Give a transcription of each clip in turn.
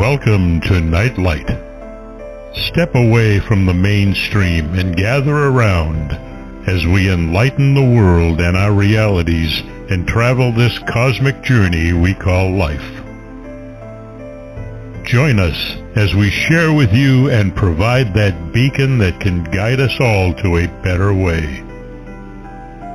Welcome to Nightlight. Step away from the mainstream and gather around as we enlighten the world and our realities and travel this cosmic journey we call life. Join us as we share with you and provide that beacon that can guide us all to a better way.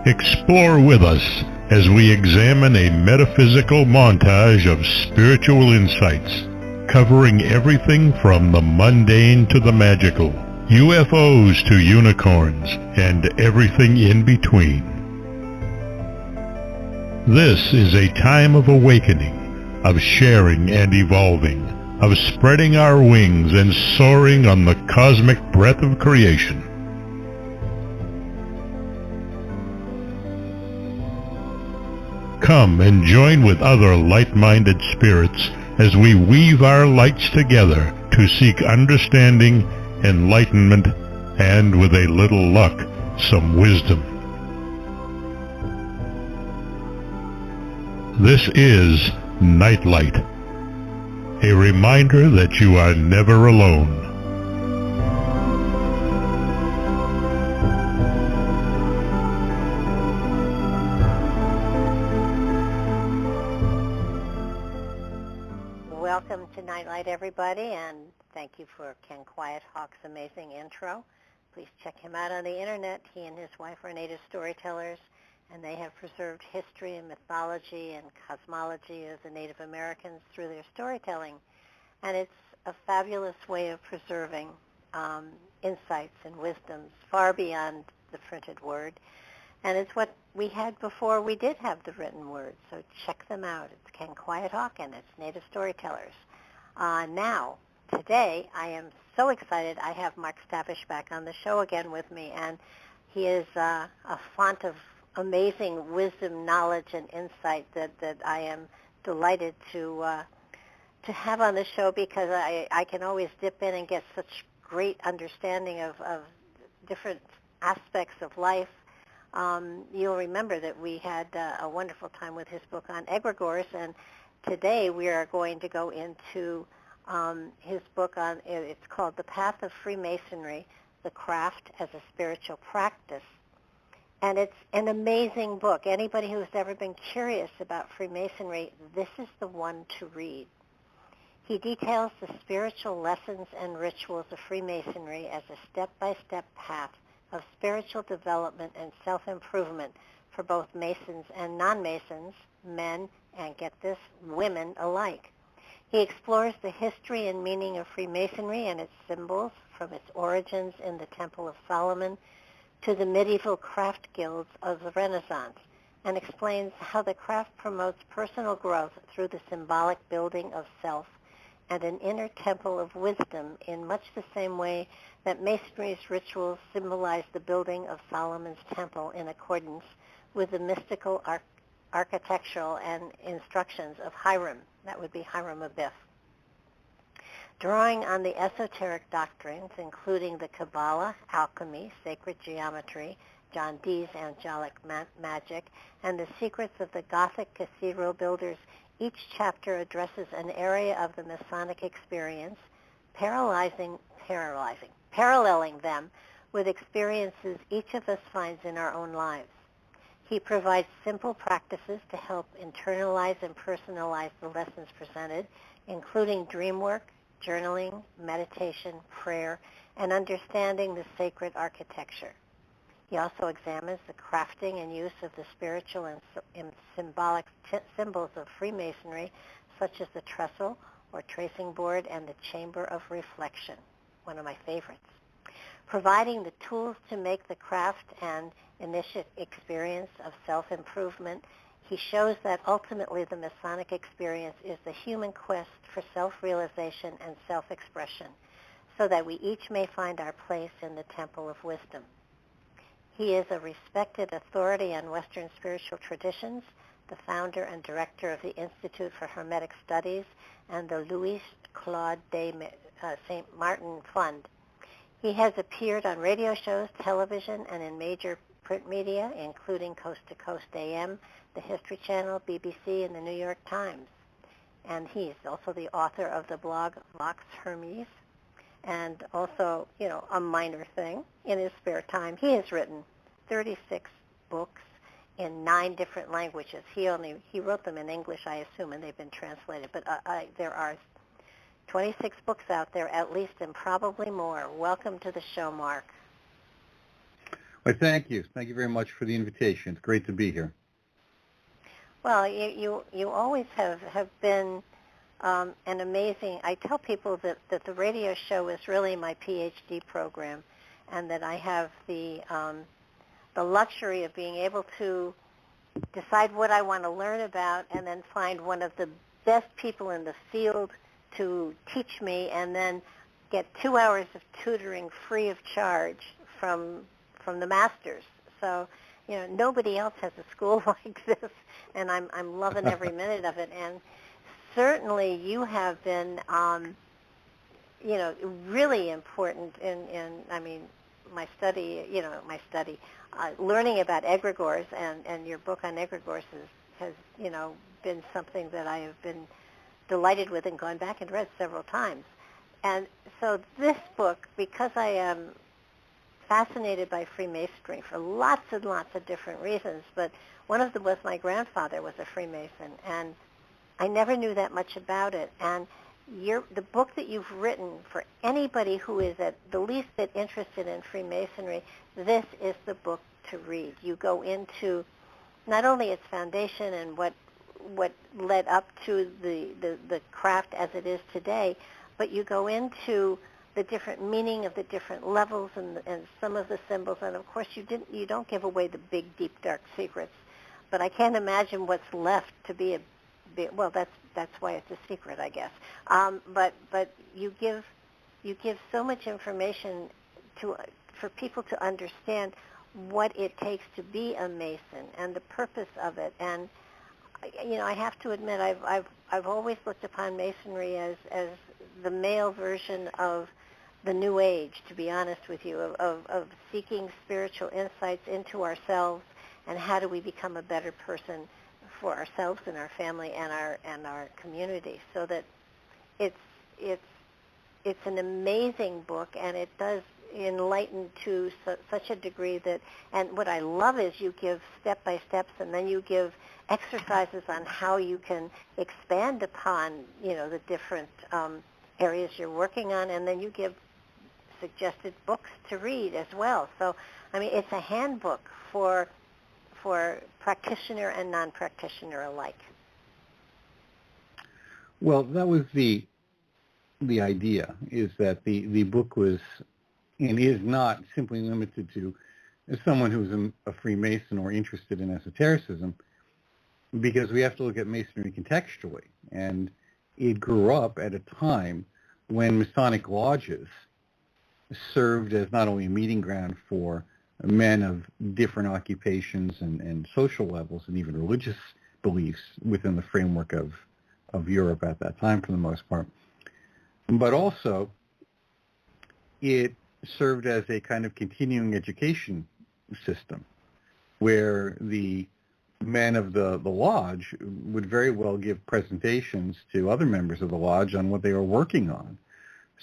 Explore with us as we examine a metaphysical montage of spiritual insights, covering everything from the mundane to the magical, UFOs to unicorns, and everything in between. This is a time of awakening, of sharing and evolving, of spreading our wings and soaring on the cosmic breath of creation. Come and join with other light-minded spirits as we weave our lights together to seek understanding, enlightenment, and with a little luck, some wisdom. This is Nightlight, a reminder that you are never alone. Welcome to Nightlight, everybody, and thank you for Ken Quiet Hawk's amazing intro. Please check him out on the internet. He and his wife are native storytellers, and they have preserved history and mythology and cosmology of the Native Americans through their storytelling. And it's a fabulous way of preserving insights and wisdoms far beyond the printed word. And it's what we had before we did have the written word. So check them out. It's Ken Quiet Hawk, and it's Native Storytellers. Now, today, I am so excited. I have Mark Stavish back on the show again with me, and he is a font of amazing wisdom, knowledge, and insight that I am delighted to have on the show, because I can always dip in and get such great understanding of different aspects of life. You'll remember that we had a wonderful time with his book on egregores, and today we are going to go into his book on, it's called The Path of Freemasonry, The Craft as a Spiritual Practice. And it's an amazing book. Anybody who's ever been curious about Freemasonry, this is the one to read. He details the spiritual lessons and rituals of Freemasonry as a step-by-step path of spiritual development and self-improvement for both Masons and non-Masons, men, and get this, women alike. He explores the history and meaning of Freemasonry and its symbols, from its origins in the Temple of Solomon to the medieval craft guilds of the Renaissance, and explains how the craft promotes personal growth through the symbolic building of self and an inner temple of wisdom in much the same way that Masonry's rituals symbolize the building of Solomon's temple in accordance with the mystical architectural and instructions of Hiram. That would be Hiram Abiff. Drawing on the esoteric doctrines, including the Qabala, alchemy, sacred geometry, John Dee's angelic magic, and the secrets of the Gothic cathedral builders, each chapter addresses an area of the Masonic experience, paralleling them with experiences each of us finds in our own lives. He provides simple practices to help internalize and personalize the lessons presented, including dreamwork, journaling, meditation, prayer, and understanding the sacred architecture. He also examines the crafting and use of the spiritual and symbolic symbols of Freemasonry, such as the trestle or tracing board and the chamber of reflection, one of my favorites. Providing the tools to make the craft and initiate experience of self-improvement, he shows that ultimately the Masonic experience is the human quest for self-realization and self-expression, so that we each may find our place in the Temple of Wisdom. He is a respected authority on Western spiritual traditions, the founder and director of the Institute for Hermetic Studies and the Louis Claude de St. Martin Fund. He has appeared on radio shows, television, and in major print media, including Coast to Coast AM, the History Channel, BBC, and the New York Times. and he's also the author of the blog Vox Hermes, and also, a minor thing in his spare time. He has written 36 books in 9 different languages. He wrote them in English, I assume, and they've been translated. But there are 26 books out there, at least, and probably more. Welcome to the show, Mark. Well, thank you. Thank you very much for the invitation. It's great to be here. Well, you always have been an amazing. I tell people that the radio show is really my PhD program, and that I have the luxury of being able to decide what I want to learn about, and then find one of the best people in the field to teach me, and then get 2 hours of tutoring free of charge from the masters. So, nobody else has a school like this, and I'm loving every minute of it. And certainly you have been, really important in my study, learning about egregores, and your book on egregores has been something that I have been delighted with and gone back and read several times. And so this book, because I am fascinated by Freemasonry for lots and lots of different reasons, but one of them was my grandfather was a Freemason, and I never knew that much about it. And the book that you've written, for anybody who is at the least bit interested in Freemasonry, this is the book to read. You go into not only its foundation and what led up to the craft as it is today, but you go into the different meaning of the different levels and some of the symbols. And of course, you don't give away the big, deep, dark secrets. But I can't imagine what's left to be a big. Well, that's why it's a secret, I guess. But you give so much information for people to understand what it takes to be a Mason and the purpose of it. And I have to admit, I've always looked upon Masonry as the male version of the New Age, to be honest with you, of seeking spiritual insights into ourselves and how do we become a better person for ourselves and our family and our community. So that it's an amazing book, and it does enlighten to such a degree that, and what I love is you give step-by-steps, and then you give exercises on how you can expand upon, the different areas you're working on, and then you give suggested books to read as well. So, it's a handbook for practitioner and non-practitioner alike. Well, that was the idea, is that the book was and is not simply limited to someone who's a Freemason or interested in esotericism, because we have to look at Masonry contextually. And it grew up at a time when Masonic lodges served as not only a meeting ground for men of different occupations and social levels and even religious beliefs within the framework of Europe at that time for the most part, but also it served as a kind of continuing education system where the men of the lodge would very well give presentations to other members of the lodge on what they were working on.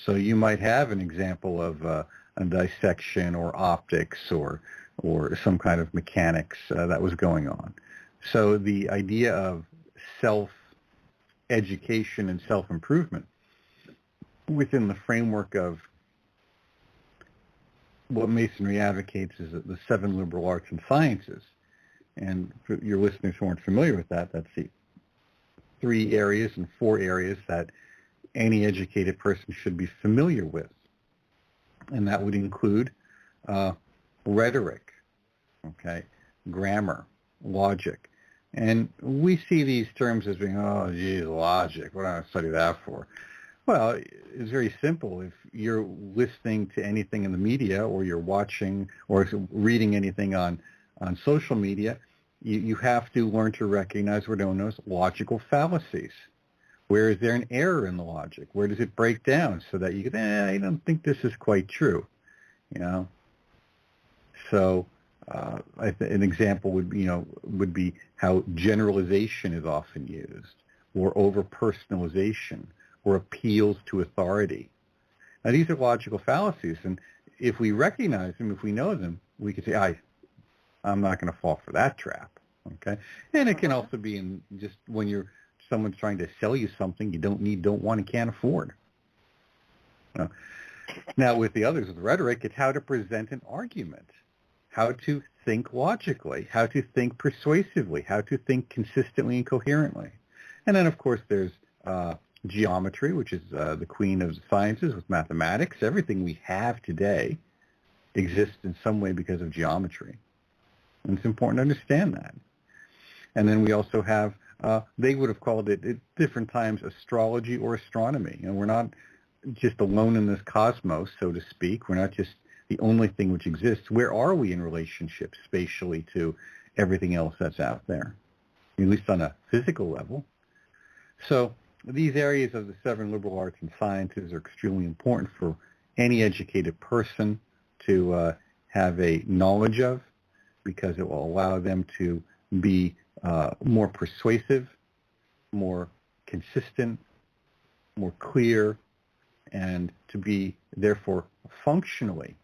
So you might have an example of a dissection or optics or some kind of mechanics that was going on. So the idea of self-education and self-improvement within the framework of what Masonry advocates is the 7 liberal arts and sciences. And for your listeners who aren't familiar with that, that's the 3 areas and 4 areas that any educated person should be familiar with. And that would include rhetoric, grammar, logic. And we see these terms as being, oh, geez, logic, what do I study that for? Well, it's very simple. If you're listening to anything in the media or you're watching or reading anything on social media, you have to learn to recognize what are known as logical fallacies. Where is there an error in the logic? Where does it break down so that you can, I don't think this is quite true, So an example would be how generalization is often used, or over-personalization or appeals to authority. Now, these are logical fallacies, and if we recognize them, if we know them, we can say, I'm not going to fall for that trap, okay? And it can also be in just when someone's trying to sell you something you don't need, don't want, and can't afford. Now, with the others, with rhetoric, it's how to present an argument, how to think logically, how to think persuasively, how to think consistently and coherently. And then, of course, there's geometry, which is the queen of the sciences with mathematics. Everything we have today exists in some way because of geometry. And it's important to understand that. And then we also have, they would have called it at different times astrology or astronomy. We're not just alone in this cosmos, so to speak. We're not just the only thing which exists. Where are we in relationship spatially to everything else that's out there, at least on a physical level? So these areas of the 7 liberal arts and sciences are extremely important for any educated person to have a knowledge of, because it will allow them to be more persuasive, more consistent, more clear, and to be, therefore, functionally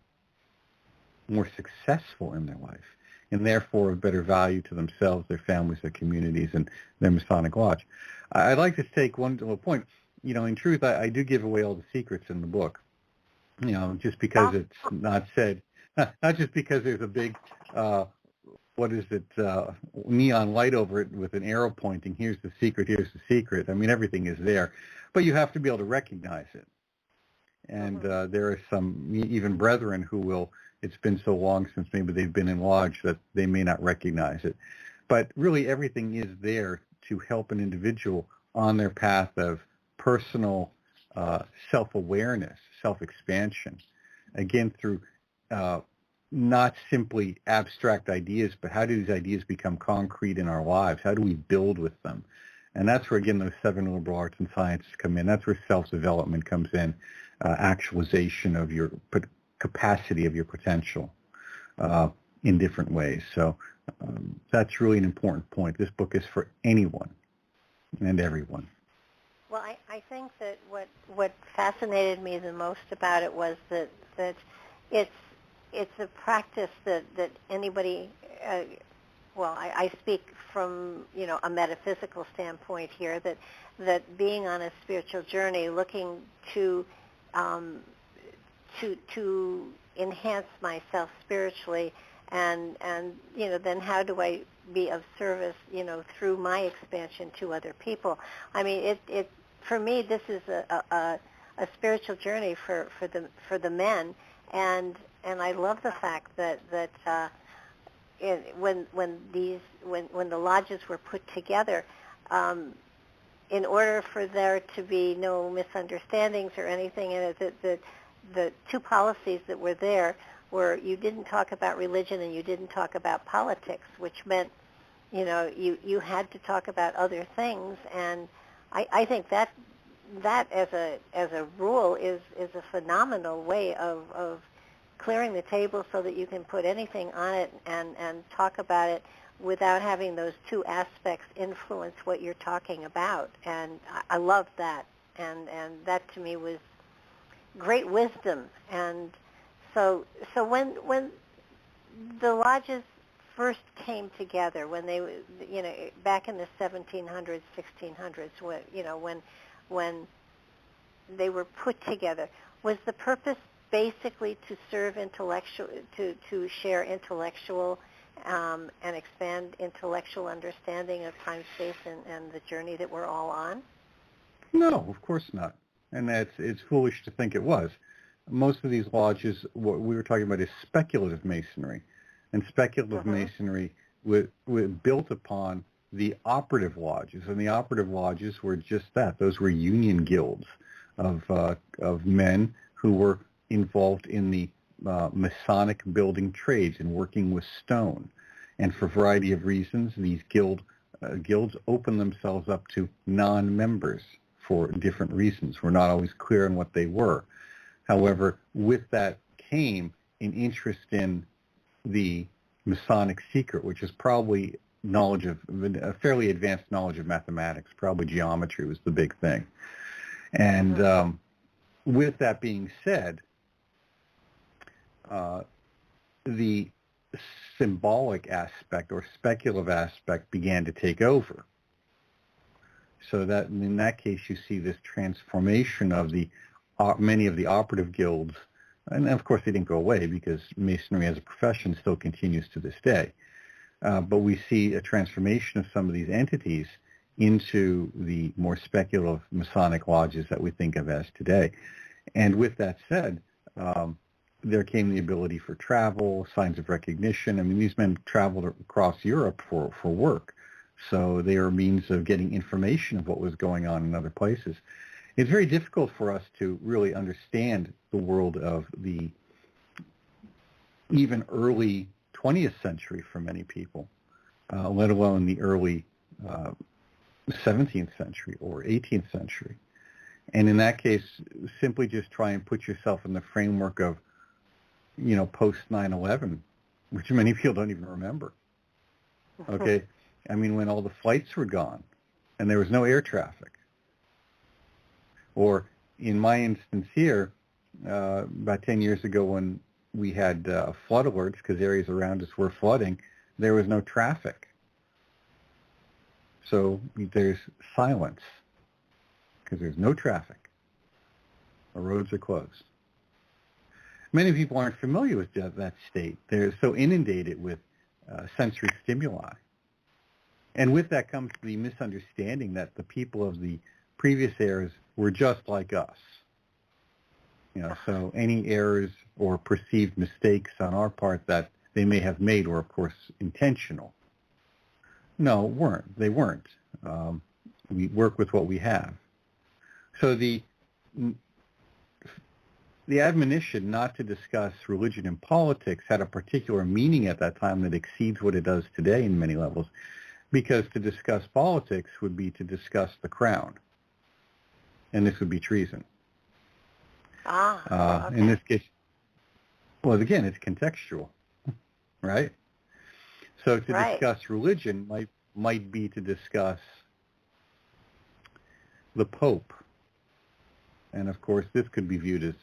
more successful in their life, and therefore of better value to themselves, their families, their communities, and their Masonic Lodge. I'd like to take one little point. In truth, I do give away all the secrets in the book, just because it's not said, not just because there's a big, neon light over it with an arrow pointing, here's the secret, here's the secret. I mean, everything is there, but you have to be able to recognize it. And there are some, even brethren who will, it's been so long since maybe they've been in lodge that they may not recognize it. But really everything is there to help an individual on their path of personal self-awareness, self-expansion, again, through not simply abstract ideas, but how do these ideas become concrete in our lives? How do we build with them? And that's where, again, those 7 liberal arts and sciences come in. That's where self-development comes in, actualization of your capacity, of your potential in different ways. So that's really an important point. This book is for anyone and everyone. Well, I think that what fascinated me the most about it was that it's a practice that anybody, I speak from a metaphysical standpoint here, that being on a spiritual journey, looking to enhance myself spiritually, and then how do I be of service through my expansion to other people. I mean, it for me, this is a spiritual journey for the men, and I love the fact that when the lodges were put together, in order for there to be no misunderstandings or anything in it, the 2 policies that were there were you didn't talk about religion and you didn't talk about politics, which meant you had to talk about other things. And I think that as a rule is a phenomenal way of clearing the table so that you can put anything on it and talk about it without having those 2 aspects influence what you're talking about. And I love that. And that to me was great wisdom. And so when the lodges first came together, when they, back in the 1700s, 1600s, when they were put together, was the purpose basically to serve intellectual, to share intellectual and expand intellectual understanding of time, space, and the journey that we're all on? No, of course not. And it's foolish to think it was. Most of these lodges, what we were talking about is speculative masonry. And speculative masonry was built upon the operative lodges. And the operative lodges were just that. Those were union guilds of men who were involved in the Masonic building trades and working with stone. And for a variety of reasons, these guilds opened themselves up to non-members for different reasons. We're not always clear on what they were. However, with that came an interest in the Masonic secret, which is probably knowledge of a fairly advanced knowledge of mathematics. Probably geometry was the big thing. And with that being said, the symbolic aspect or speculative aspect began to take over. So that in that case, you see this transformation of the many of the operative guilds, and of course they didn't go away because Masonry as a profession still continues to this day. But we see a transformation of some of these entities into the more speculative Masonic lodges that we think of as today. And with that said, there came the ability for travel, signs of recognition. I mean, these men traveled across Europe for work, so they are a means of getting information of what was going on in other places. It's very difficult for us to really understand the world of the even early 20th century for many people, let alone the early 17th century or 18th century. And in that case, simply just try and put yourself in the framework of, you know, post 9/11, which many people don't even remember. Okay? I mean, when all the flights were gone and there was no air traffic. Or in my instance here, about 10 years ago when we had flood alerts because areas around us were flooding, there was no traffic. So there's silence because there's no traffic. The roads are closed. Many people aren't familiar with that state. They're so inundated with sensory stimuli. And with that comes the misunderstanding that the people of the previous eras were just like us. You know, so any errors or perceived mistakes on our part that they may have made were, of course, intentional. No, weren't. They weren't. We work with what we have. So the admonition not to discuss religion and politics had a particular meaning at that time that exceeds what it does today in many levels, because to discuss politics would be to discuss the crown, and this would be treason. Okay. In this case, well, again, it's contextual, right? So to discuss religion might be to discuss the Pope, and of course, this could be viewed as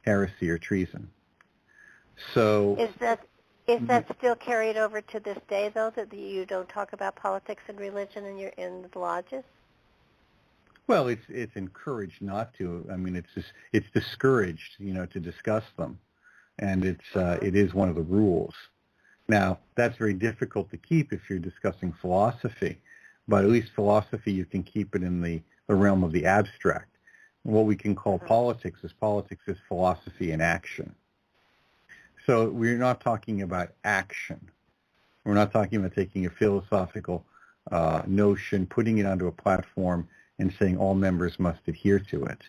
heresy or treason. So is that still carried over to this day, though, that you don't talk about politics and religion in the lodges? Well, it's encouraged not to. I mean, it's discouraged, you know, to discuss them, and it is one of the rules. Now, that's very difficult to keep if you're discussing philosophy, but at least philosophy you can keep it in the realm of the abstract. What we can call politics is philosophy in action. So we're not talking about action. We're not talking about taking a philosophical notion, putting it onto a platform, and saying all members must adhere to it.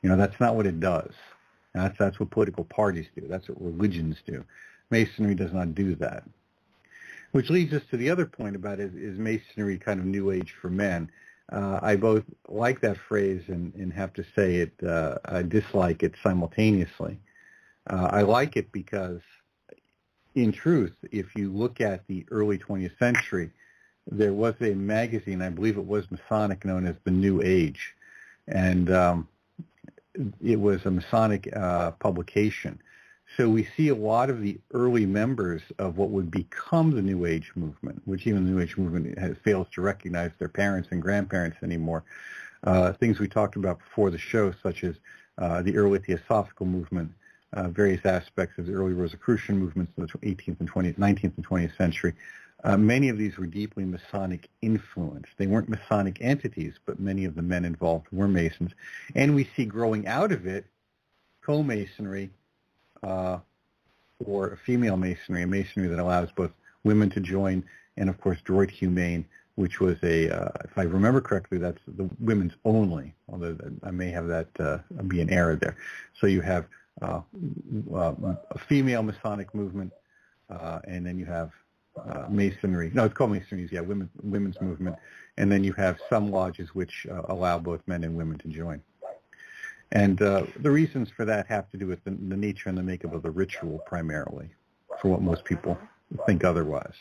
You know, that's not what it does. That's what political parties do. That's what religions do. Masonry does not do that. Which leads us to the other point about is Masonry kind of New Age for men? I both like that phrase and have to say it, I dislike it simultaneously. I like it because, in truth, if you look at the early 20th century, there was a magazine, I believe it was Masonic, known as the New Age. And it was a Masonic publication. So we see a lot of the early members of what would become the New Age movement, which even the New Age movement fails to recognize their parents and grandparents anymore. Things we talked about before the show, such as the early Theosophical movement, various aspects of the early Rosicrucian movements in the 19th and 20th century. Many of these were deeply Masonic influenced. They weren't Masonic entities, but many of the men involved were Masons. And we see growing out of it co-Masonry, or a female Masonry, a Masonry that allows both women to join, and of course Droit Humain, which was if I remember correctly, that's the women's only, although I may have that be an error there. So you have a female Masonic movement, and then you have Masonry. No, it's called Masonry, yeah, women's movement. And then you have some lodges which allow both men and women to join. And the reasons for that have to do with the nature and the makeup of the ritual primarily, for what most people think otherwise.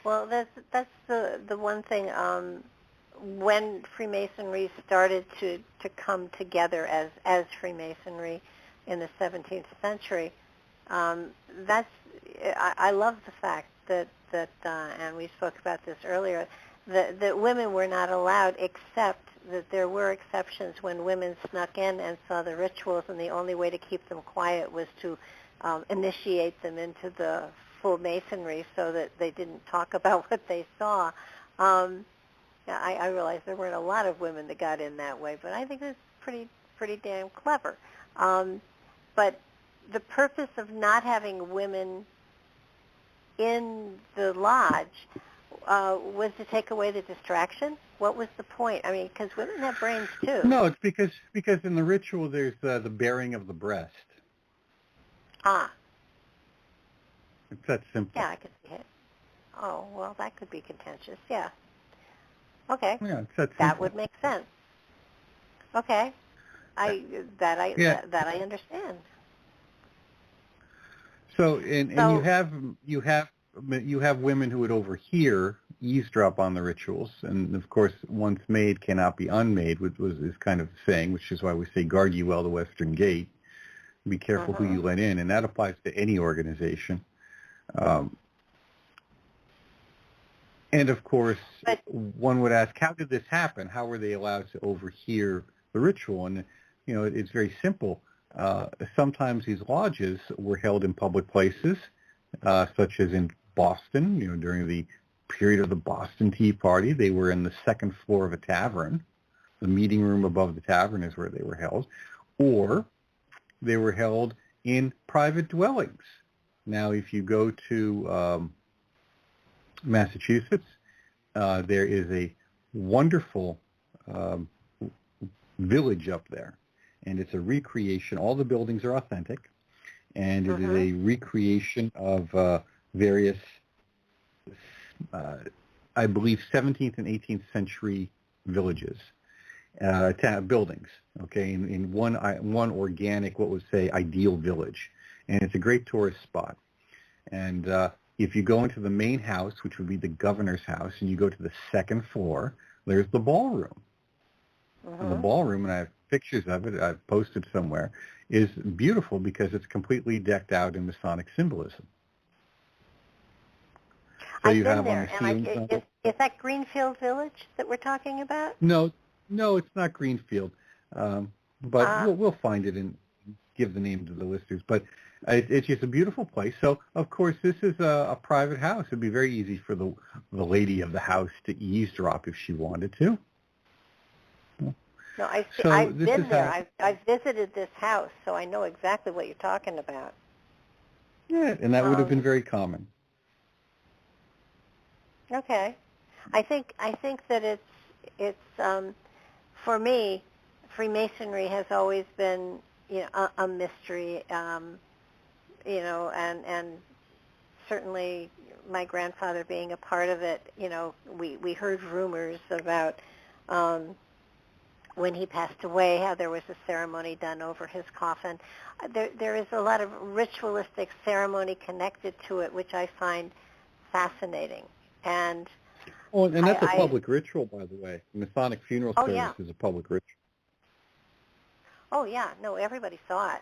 Well, that's the one thing. When Freemasonry started to come together as Freemasonry in the 17th century, I love the fact that and we spoke about this earlier, that women were not allowed, except that there were exceptions when women snuck in and saw the rituals, and the only way to keep them quiet was to initiate them into the full Masonry so that they didn't talk about what they saw. I realize there weren't a lot of women that got in that way, but I think it's pretty damn clever. But the purpose of not having women in the lodge was to take away the distraction. What was the point? I mean, because women have brains too. No, it's because in the ritual there's the baring of the breast. Ah. It's that simple. Yeah, I could see it. Oh, well, that could be contentious. Yeah. Okay. Yeah, it's that simple. That would make sense. Okay. I understand. So you have women who would overhear, eavesdrop on the rituals, and of course, once made cannot be unmade, which is kind of the saying, which is why we say guard ye well the western gate. Be careful who you let in, and that applies to any organization. And of course, one would ask, how did this happen? How were they allowed to overhear the ritual? And it's very simple. Sometimes these lodges were held in public places, such as in Boston. During the period of the Boston Tea Party, they were in the second floor of a tavern. The meeting room above the tavern is where they were held. Or they were held in private dwellings. Now, if you go to Massachusetts, there is a wonderful village up there, and it's a recreation. All the buildings are authentic, and it is a recreation of various, I believe, 17th and 18th century villages, buildings. Okay, in one organic, what would say, ideal village, and it's a great tourist spot. And if you go into the main house, which would be the governor's house, and you go to the second floor, there's the ballroom. The ballroom, and I have pictures of it, I've posted somewhere, is beautiful because it's completely decked out in Masonic symbolism. So I've been there, and is that Greenfield Village that we're talking about? No, it's not Greenfield, but we'll find it and give the name to the listeners. But it's just a beautiful place. So, of course, this is a private house. It'd be very easy for the lady of the house to eavesdrop if she wanted to. No, I've been there. I've visited this house, so I know exactly what you're talking about. Yeah, and that would have been very common. Okay, I think that it's for me, Freemasonry has always been a mystery, and certainly my grandfather being a part of it. We heard rumors about when he passed away, how there was a ceremony done over his coffin. There is a lot of ritualistic ceremony connected to it, which I find fascinating. And that's a public ritual, by the way. Masonic funeral service is a public ritual. Oh yeah, no, everybody saw it.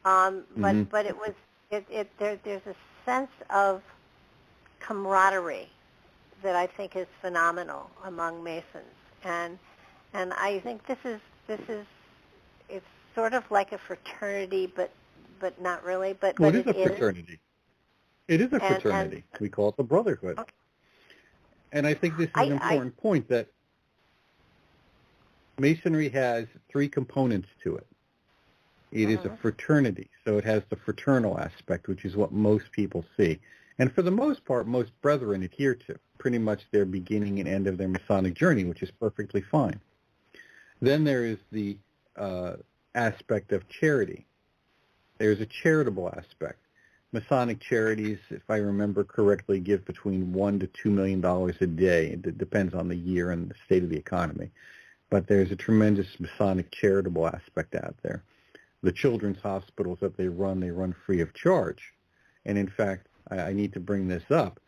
But it was there's a sense of camaraderie that I think is phenomenal among Masons, and I think this is it's sort of like a fraternity, but not really. But it is a fraternity. It is a fraternity. We call it the brotherhood. Okay. And I think this is an important point, that Masonry has three components to it. It is a fraternity, so it has the fraternal aspect, which is what most people see. And for the most part, most brethren adhere to pretty much their beginning and end of their Masonic journey, which is perfectly fine. Then there is the aspect of charity. There's a charitable aspect. Masonic charities, if I remember correctly, give between $1 to $2 million a day. It depends on the year and the state of the economy. But there's a tremendous Masonic charitable aspect out there. The children's hospitals that they run free of charge. And in fact, I need to bring this up.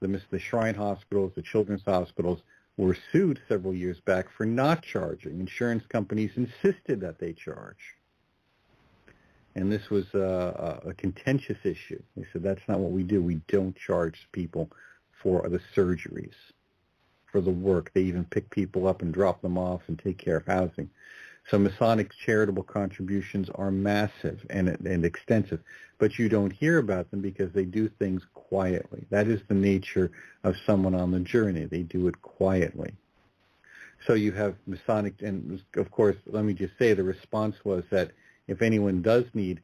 the shrine hospitals, the children's hospitals were sued several years back for not charging. Insurance companies insisted that they charge. And this was a contentious issue. They said, that's not what we do. We don't charge people for the surgeries, for the work. They even pick people up and drop them off and take care of housing. So Masonic charitable contributions are massive and extensive, but you don't hear about them because they do things quietly. That is the nature of someone on the journey. They do it quietly. So you have Masonic, and of course, let me just say the response was that if anyone does need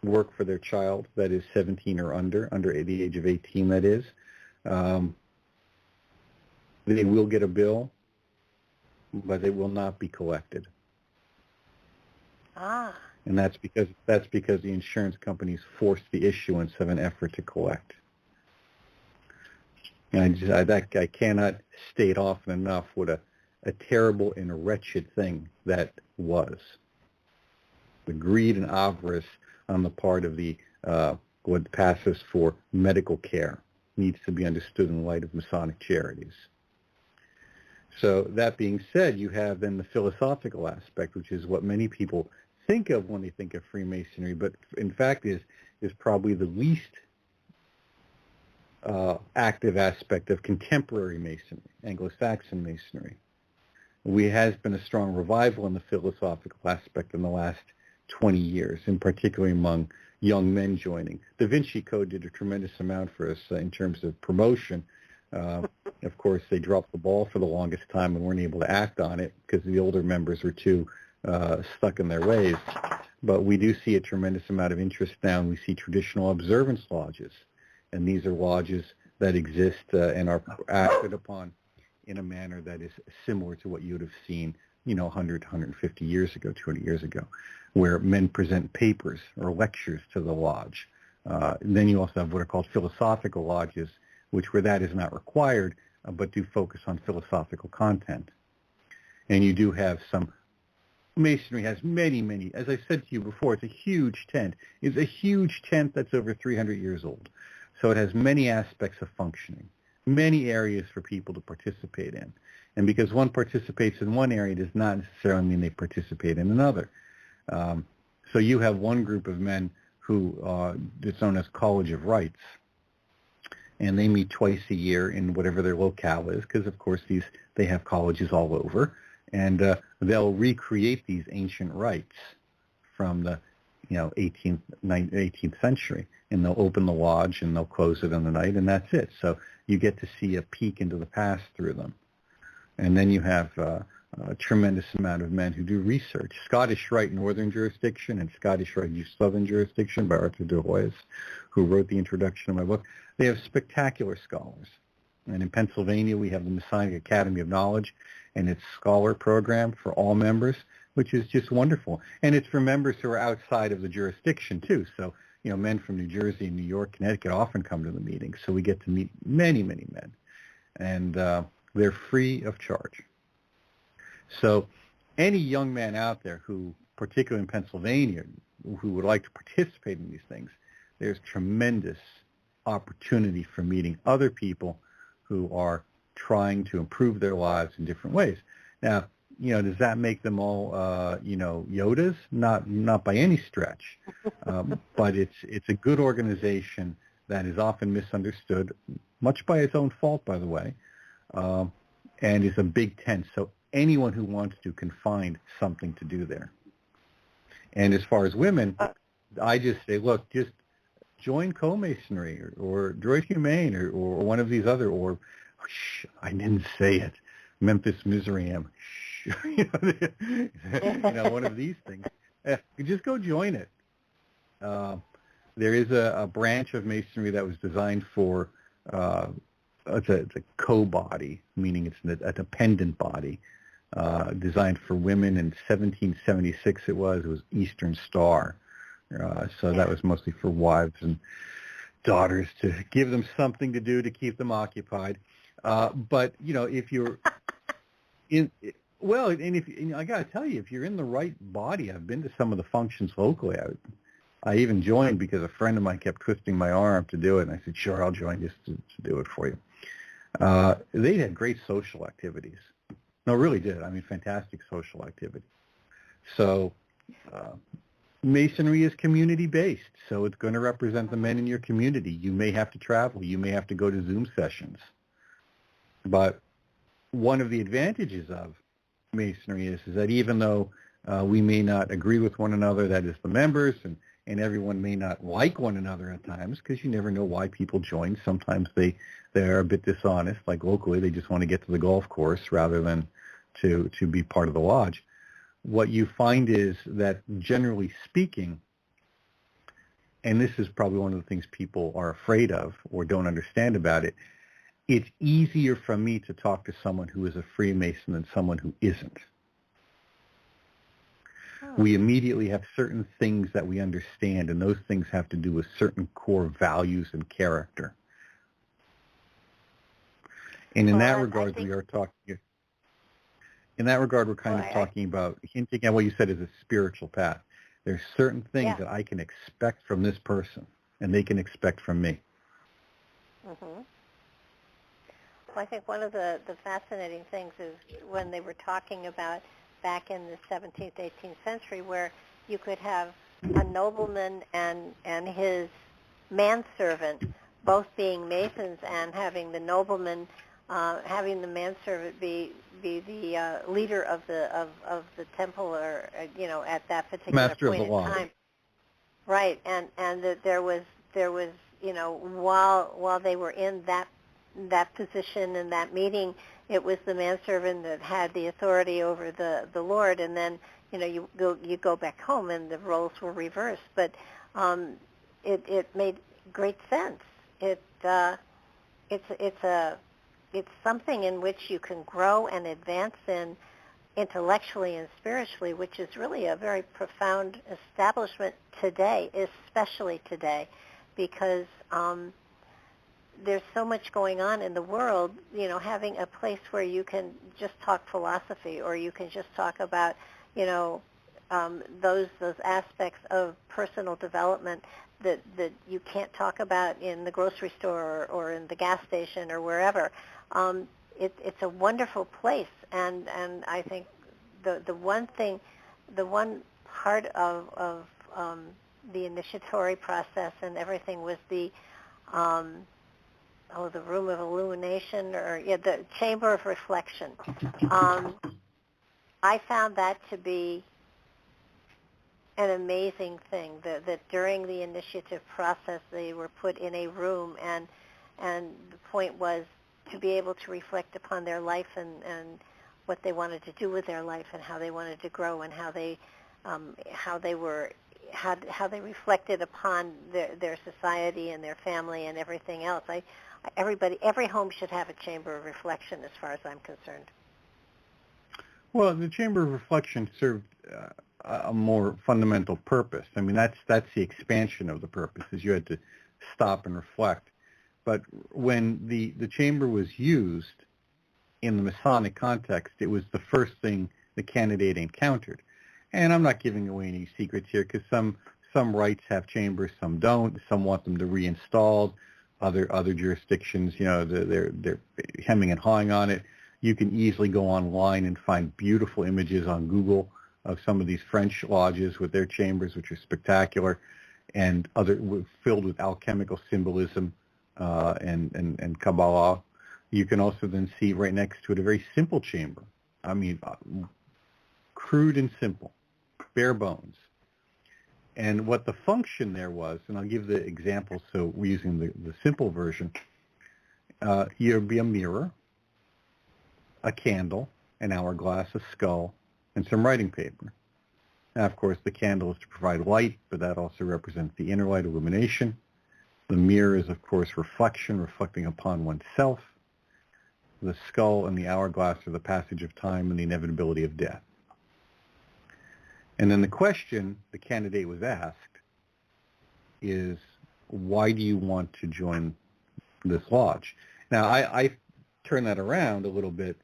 work for their child that is 17 or under the age of 18, that is, they will get a bill, but they will not be collected. Ah. And that's because the insurance companies force the issuance of an effort to collect. And I cannot state often enough what a terrible and a wretched thing that was. The greed and avarice on the part of the what passes for medical care needs to be understood in the light of Masonic charities. So that being said, you have then the philosophical aspect, which is what many people think of when they think of Freemasonry, but in fact is probably the least active aspect of contemporary Masonry, Anglo-Saxon Masonry. There has been a strong revival in the philosophical aspect in the last 20 years, in particular among young men joining. Da Vinci Code did a tremendous amount for us in terms of promotion. Of course, they dropped the ball for the longest time and weren't able to act on it because the older members were too stuck in their ways. But we do see a tremendous amount of interest now, and we see traditional observance lodges. And these are lodges that exist and are acted upon in a manner that is similar to what you would have seen, 100, 150 years ago, 200 years ago, where men present papers or lectures to the lodge. Then you also have what are called philosophical lodges, where that is not required, but do focus on philosophical content. And you do have some, Masonry has many, many, as I said to you before, it's a huge tent. It's a huge tent that's over 300 years old. So it has many aspects of functioning, many areas for people to participate in. And because one participates in one area does not necessarily mean they participate in another. So you have one group of men who it's known as College of Rites, and they meet twice a year in whatever their locale is, because of course they have colleges all over, and they'll recreate these ancient rites from the 18th century, and they'll open the lodge and they'll close it on the night, and that's it. So you get to see a peek into the past through them. And then you have a tremendous amount of men who do research. Scottish Rite Northern Jurisdiction and Scottish Rite Southern Jurisdiction by Arthur de Hoyes, who wrote the introduction of my book. They have spectacular scholars. And in Pennsylvania, we have the Masonic Academy of Knowledge and its scholar program for all members, which is just wonderful. And it's for members who are outside of the jurisdiction, too. So, men from New Jersey and New York, Connecticut often come to the meetings. So we get to meet many, many men. And they're free of charge. So any young man out there who, particularly in Pennsylvania, who would like to participate in these things, there's tremendous opportunity for meeting other people who are trying to improve their lives in different ways. Now, does that make them all, Yodas? Not by any stretch. But it's a good organization that is often misunderstood, much by its own fault, by the way, and is a big tent. So anyone who wants to can find something to do there. And as far as women, I just say, look, just join Co-Masonry or Droit Humane or one of these other, or, I didn't say it, Memphis Mizraim, one of these things. Just go join it. There is a branch of Masonry that was designed for, it's a co-body, meaning it's a dependent body, designed for women in 1776 it was Eastern Star. So that was mostly for wives and daughters to give them something to do to keep them occupied. But, if you're in, I got to tell you, if you're in the right body, I've been to some of the functions locally. I even joined because a friend of mine kept twisting my arm to do it, and I said, sure, I'll join just to do it for you. They had great social activities. No, really did. I mean, fantastic social activity. So Masonry is community-based, so it's going to represent the men in your community. You may have to travel. You may have to go to Zoom sessions. But one of the advantages of Masonry is that even though we may not agree with one another, that is the members, and everyone may not like one another at times, because you never know why people join. Sometimes they're a bit dishonest, like locally, they just want to get to the golf course rather than to be part of the lodge. What you find is that, generally speaking, and this is probably one of the things people are afraid of or don't understand about it, it's easier for me to talk to someone who is a Freemason than someone who isn't. We immediately have certain things that we understand, and those things have to do with certain core values and character. And in that regard, we are talking. In that regard, we're kind of talking about, hinting at what you said is a spiritual path. There's certain things that I can expect from this person, and they can expect from me. Mm-hmm. Well, I think one of the fascinating things is when they were talking about back in the 17th, 18th century, where you could have a nobleman and his manservant both being Masons, and having the nobleman, having the manservant be the leader of the temple, or at that particular Master point of the in law. time. Right, and that there was while they were in that position in that meeting, it was the manservant that had the authority over the Lord, and then you go back home and the roles were reversed. But it made great sense. It's something in which you can grow and advance in intellectually and spiritually, which is really a very profound establishment today, especially today, because there's so much going on in the world. Having a place where you can just talk philosophy, or you can just talk about those aspects of personal development that you can't talk about in the grocery store or in the gas station or wherever. It's a wonderful place, and I think the one part of the initiatory process and everything was the room of illumination, or the chamber of reflection. I found that to be an amazing thing, that during the initiative process they were put in a room, and the point was to be able to reflect upon their life and what they wanted to do with their life, and how they wanted to grow, and how they reflected upon their society and their family and everything else. Every home should have a chamber of reflection, as far as I'm concerned. Well, the chamber of reflection served a more fundamental purpose. I mean, that's the expansion of the purpose, is you had to stop and reflect. But when the chamber was used in the Masonic context, it was the first thing the candidate encountered. And I'm not giving away any secrets here, because some rites have chambers, some don't. Some want them to reinstalled. Other jurisdictions, they're hemming and hawing on it. You can easily go online and find beautiful images on Google of some of these French lodges with their chambers, which are spectacular, and filled with alchemical symbolism and Qabala. You can also then see right next to it a very simple chamber. I mean, crude and simple, bare bones. And what the function there was, and I'll give the example, so we're using the simple version, there'd be a mirror, a candle, an hourglass, a skull, and some writing paper. Now, of course, the candle is to provide light, but that also represents the inner light, illumination. The mirror is, of course, reflection, reflecting upon oneself. The skull and the hourglass are the passage of time and the inevitability of death. And then the question the candidate was asked is, why do you want to join this lodge? Now, I turn that around a little bit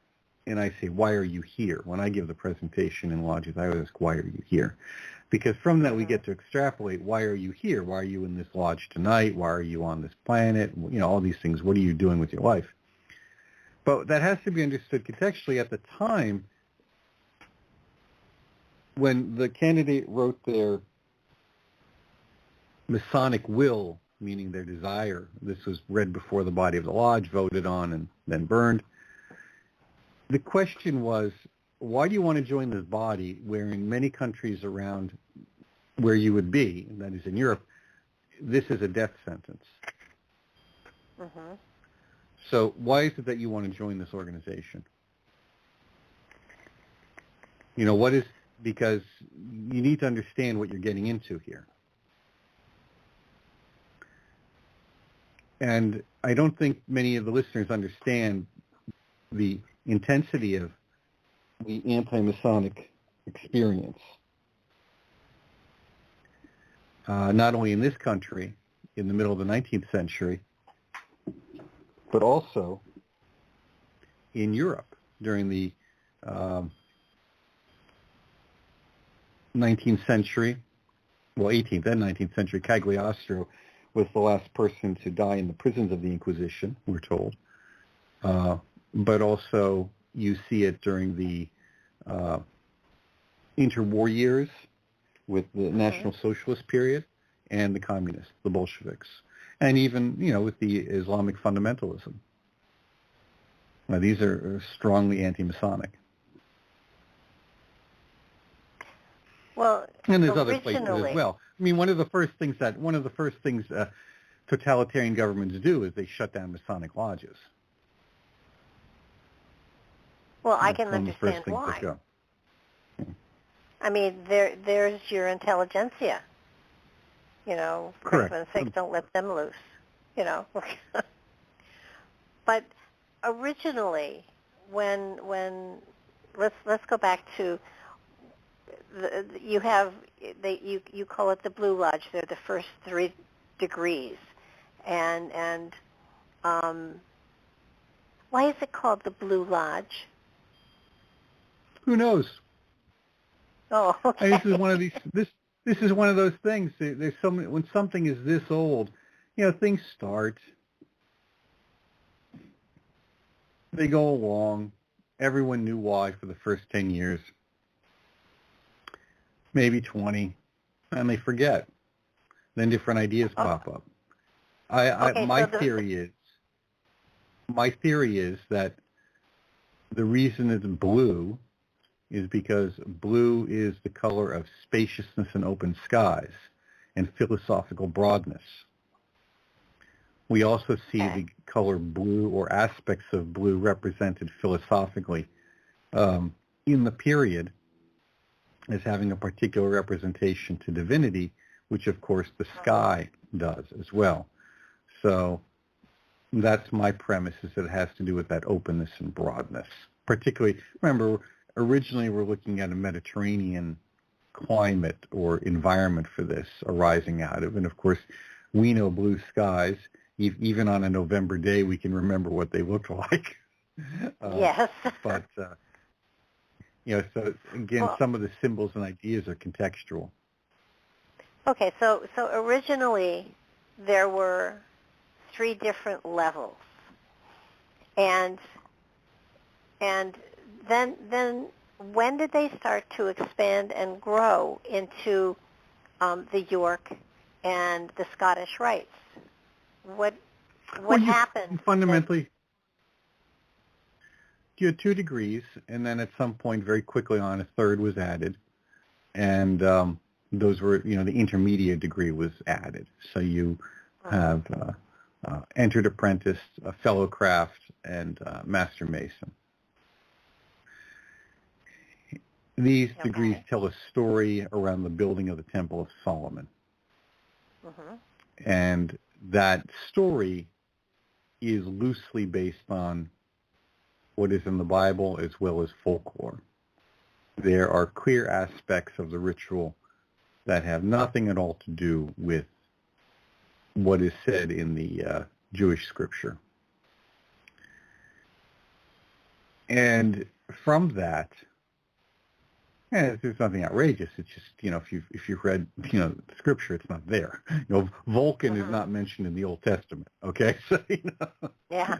and I say, why are you here? When I give the presentation in lodges, I always ask, why are you here? Because from that we get to extrapolate, why are you here? Why are you in this lodge tonight? Why are you on this planet? You know, all these things. What are you doing with your life? But that has to be understood contextually. At the time, when the candidate wrote their Masonic will, meaning their desire, this was read before the body of the lodge, voted on, and then burned. The question was, why do you want to join this body where in many countries around where you would be, and that is in Europe, this is a death sentence? Mm-hmm. So why is it that you want to join this organization? You know, what is, because you need to understand what you're getting into here. And I don't think many of the listeners understand the intensity of the anti-Masonic experience. Not only in this country, in the middle of the 19th century, but also in Europe during the 19th century, well, 18th and 19th century. Cagliostro was the last person to die in the prisons of the Inquisition, we're told. But also you see it during the interwar years with the National Socialist period and the communists, the Bolsheviks, and even, you know, with the Islamic fundamentalism. Now, these are strongly anti-Masonic. Well, and there's other places as well. I mean, one of the first things totalitarian governments do is they shut down Masonic lodges. Well, I can understand why. I mean, there's your intelligentsia. You know, for heaven's sake, don't let them loose. You know. But originally, when let's go back to you call it the Blue Lodge. They're the first 3 degrees, and why is it called the Blue Lodge? Who knows? Oh, okay. This is one of these. This is one of those things. There's so many, when something is this old, you know, things start. They go along. Everyone knew why for the first 10 years, maybe 20, and they forget. Then different ideas pop up. My theory is that the reason it's blue is because blue is the color of spaciousness and open skies and philosophical broadness. We also see the color blue or aspects of blue represented philosophically in the period as having a particular representation to divinity, which of course the sky does as well. So that's my premise, is that it has to do with that openness and broadness. Particularly, remember, originally we're looking at a Mediterranean climate or environment for this arising out of. And of course, we know blue skies. Even on a November day, we can remember what they look like. Yes. But, you know, so again, some of the symbols and ideas are contextual. Okay, so originally there were 3 different levels. And then when did they start to expand and grow into the York and the Scottish rites? What happened? Fundamentally, you had 2 degrees, and then at some point, very quickly on, a 3rd was added, and those were, you know, the intermediate degree was added. So you have entered apprentice, a fellow craft, and master mason. These degrees tell a story around the building of the Temple of Solomon. And that story is loosely based on what is in the Bible as well as folklore. There are clear aspects of the ritual that have nothing at all to do with what is said in the Jewish scripture. And from that, there's nothing outrageous. It's just, if you've read, scripture, it's not there. Vulcan is not mentioned in the Old Testament. Okay, so Yeah.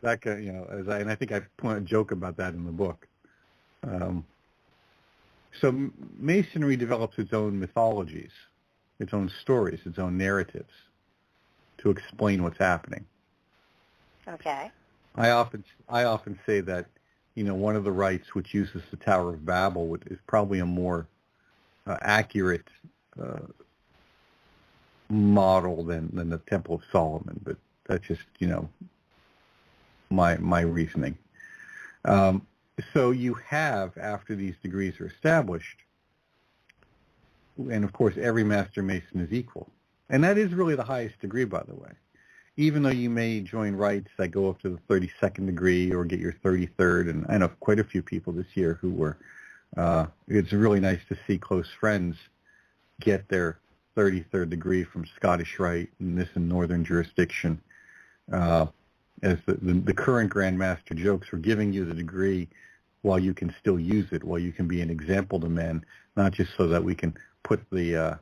that kind, and I think I joke about that in the book. So Masonry develops its own mythologies, its own stories, its own narratives to explain what's happening. Okay. I often say that, one of the rites which uses the Tower of Babel is probably a more accurate model than the Temple of Solomon, but that's just, my reasoning. So you have, after these degrees are established, and of course every Master Mason is equal. And that is really the highest degree, by the way. Even though you may join rites that go up to the 32nd degree or get your 33rd, and I know quite a few people this year who were, it's really nice to see close friends get their 33rd degree from Scottish Rite and this in Northern jurisdiction. As the current Grand Master jokes, we're giving you the degree while you can still use it, while you can be an example to men, not just so that we can put the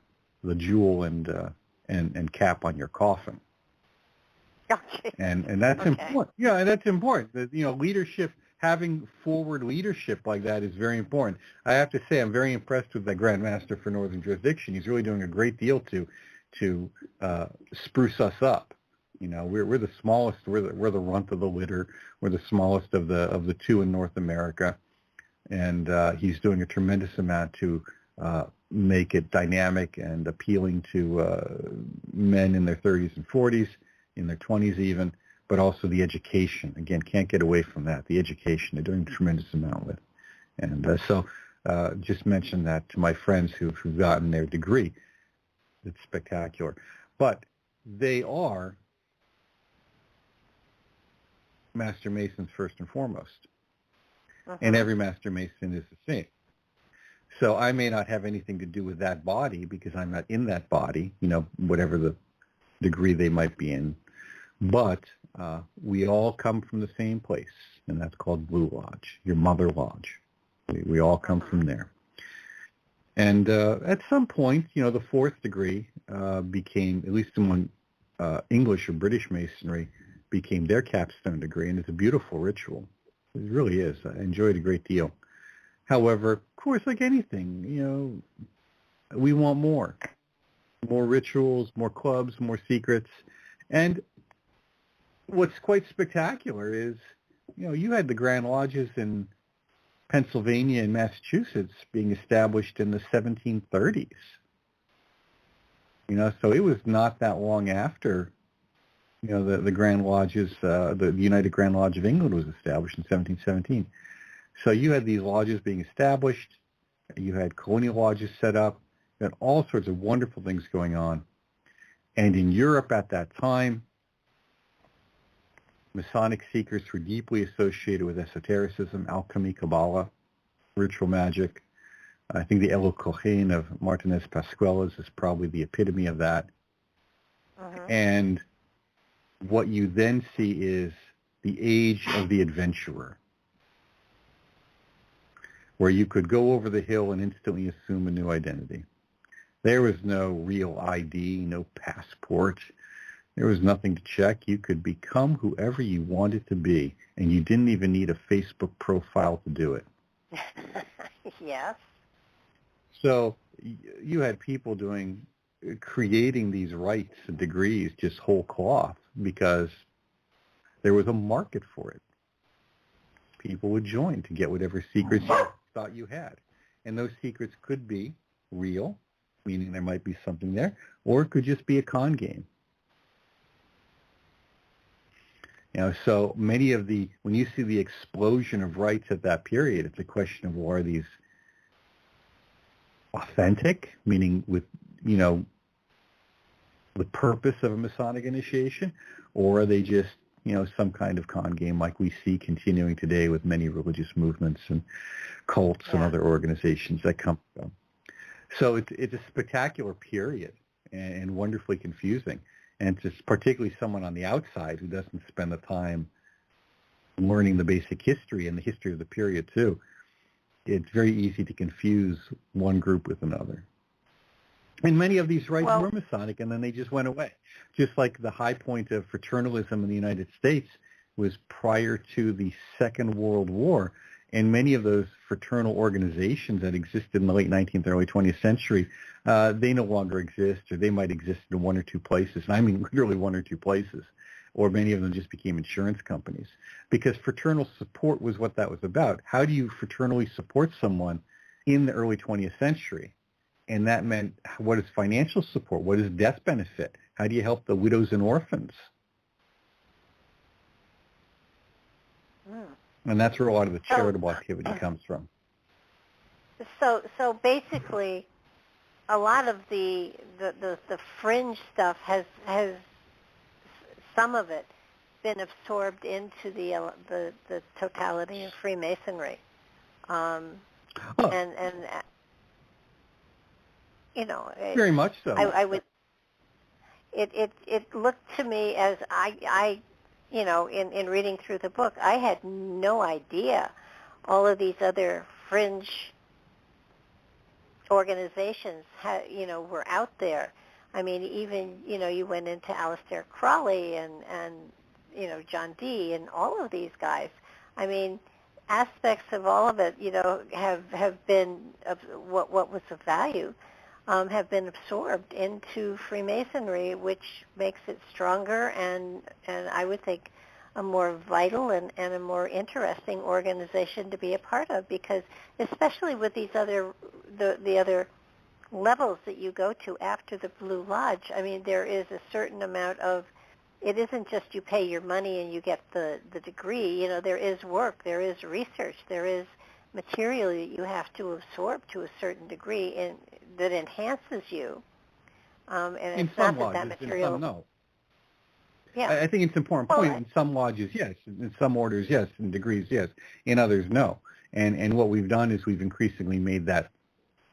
jewel and cap on your coffin. Okay. And that's important. Yeah, and that's important. That, leadership, having forward leadership like that is very important. I have to say, I'm very impressed with the Grand Master for Northern Jurisdiction. He's really doing a great deal to spruce us up. We're the smallest. We're the runt of the litter. We're the smallest of the two in North America, and he's doing a tremendous amount to make it dynamic and appealing to men in their 30s and 40s, in their 20s even, but also the education. Again, can't get away from that. The education, they're doing a tremendous amount with. And so just mention that to my friends who've gotten their degree. It's spectacular. But they are Master Masons first and foremost. And every Master Mason is the same. So I may not have anything to do with that body because I'm not in that body, whatever the degree they might be in. But we all come from the same place, and that's called Blue Lodge, your mother lodge. We all come from there. And at some point, the fourth degree became, at least in English or British Masonry, became their capstone degree, and it's a beautiful ritual. It really is. I enjoy it a great deal. However, of course, like anything, we want more rituals, more clubs, more secrets. And what's quite spectacular is, you had the Grand Lodges in Pennsylvania and Massachusetts being established in the 1730s. So it was not that long after, the Grand Lodges, the United Grand Lodge of England was established in 1717. So you had these lodges being established. You had colonial lodges set up. You had all sorts of wonderful things going on. And in Europe at that time, Masonic seekers were deeply associated with esotericism, alchemy, Qabala, ritual magic. I think the Elo Kohen of Martinez Pascuelas is probably the epitome of that. And what you then see is the age of the adventurer, where you could go over the hill and instantly assume a new identity. There was no real ID, no passport. There was nothing to check. You could become whoever you wanted to be, and you didn't even need a Facebook profile to do it. Yes. So you had people creating these rites and degrees just whole cloth because there was a market for it. People would join to get whatever secrets you thought you had. And those secrets could be real, meaning there might be something there, or it could just be a con game. So many of when you see the explosion of rites at that period, it's a question of, well, are these authentic, meaning with, the purpose of a Masonic initiation, or are they just, some kind of con game like we see continuing today with many religious movements and cults and other organizations that come from. So it's a spectacular period and wonderfully confusing. And just particularly someone on the outside who doesn't spend the time learning the basic history and the history of the period too, it's very easy to confuse one group with another. And many of these rites were Masonic, and then they just went away. Just like the high point of fraternalism in the United States was prior to the Second World War, and many of those fraternal organizations that existed in the late 19th and early 20th century, they no longer exist, or they might exist in one or two places, and I mean literally one or two places, or many of them just became insurance companies, because fraternal support was what that was about. How do you fraternally support someone in the early 20th century? And that meant, what is financial support? What is death benefit? How do you help the widows and orphans? And that's where a lot of the charitable activity comes from. So basically, a lot of the fringe stuff has some of it been absorbed into the totality of Freemasonry, and you know, very much so. I would. It looked to me as I you know, in reading through the book, I had no idea all of these other fringe organizations, you know, were out there. I mean, even, you know, you went into Aleister Crowley and you know, John Dee and all of these guys. I mean, aspects of all of it, you know, have been what was of value, have been absorbed into Freemasonry, which makes it stronger and I would think a more vital and a more interesting organization to be a part of, because especially with these other the other levels that you go to after the Blue Lodge, I mean, there is a certain amount of, it isn't just you pay your money and you get the degree. You know, there is work, there is research, there is material that you have to absorb to a certain degree and that enhances you. And in it's not some lodges, that material. in some, no. Yeah. I think it's an important point. In some lodges, yes. In some orders, yes. In degrees, yes. In others, no. And what we've done is we've increasingly made that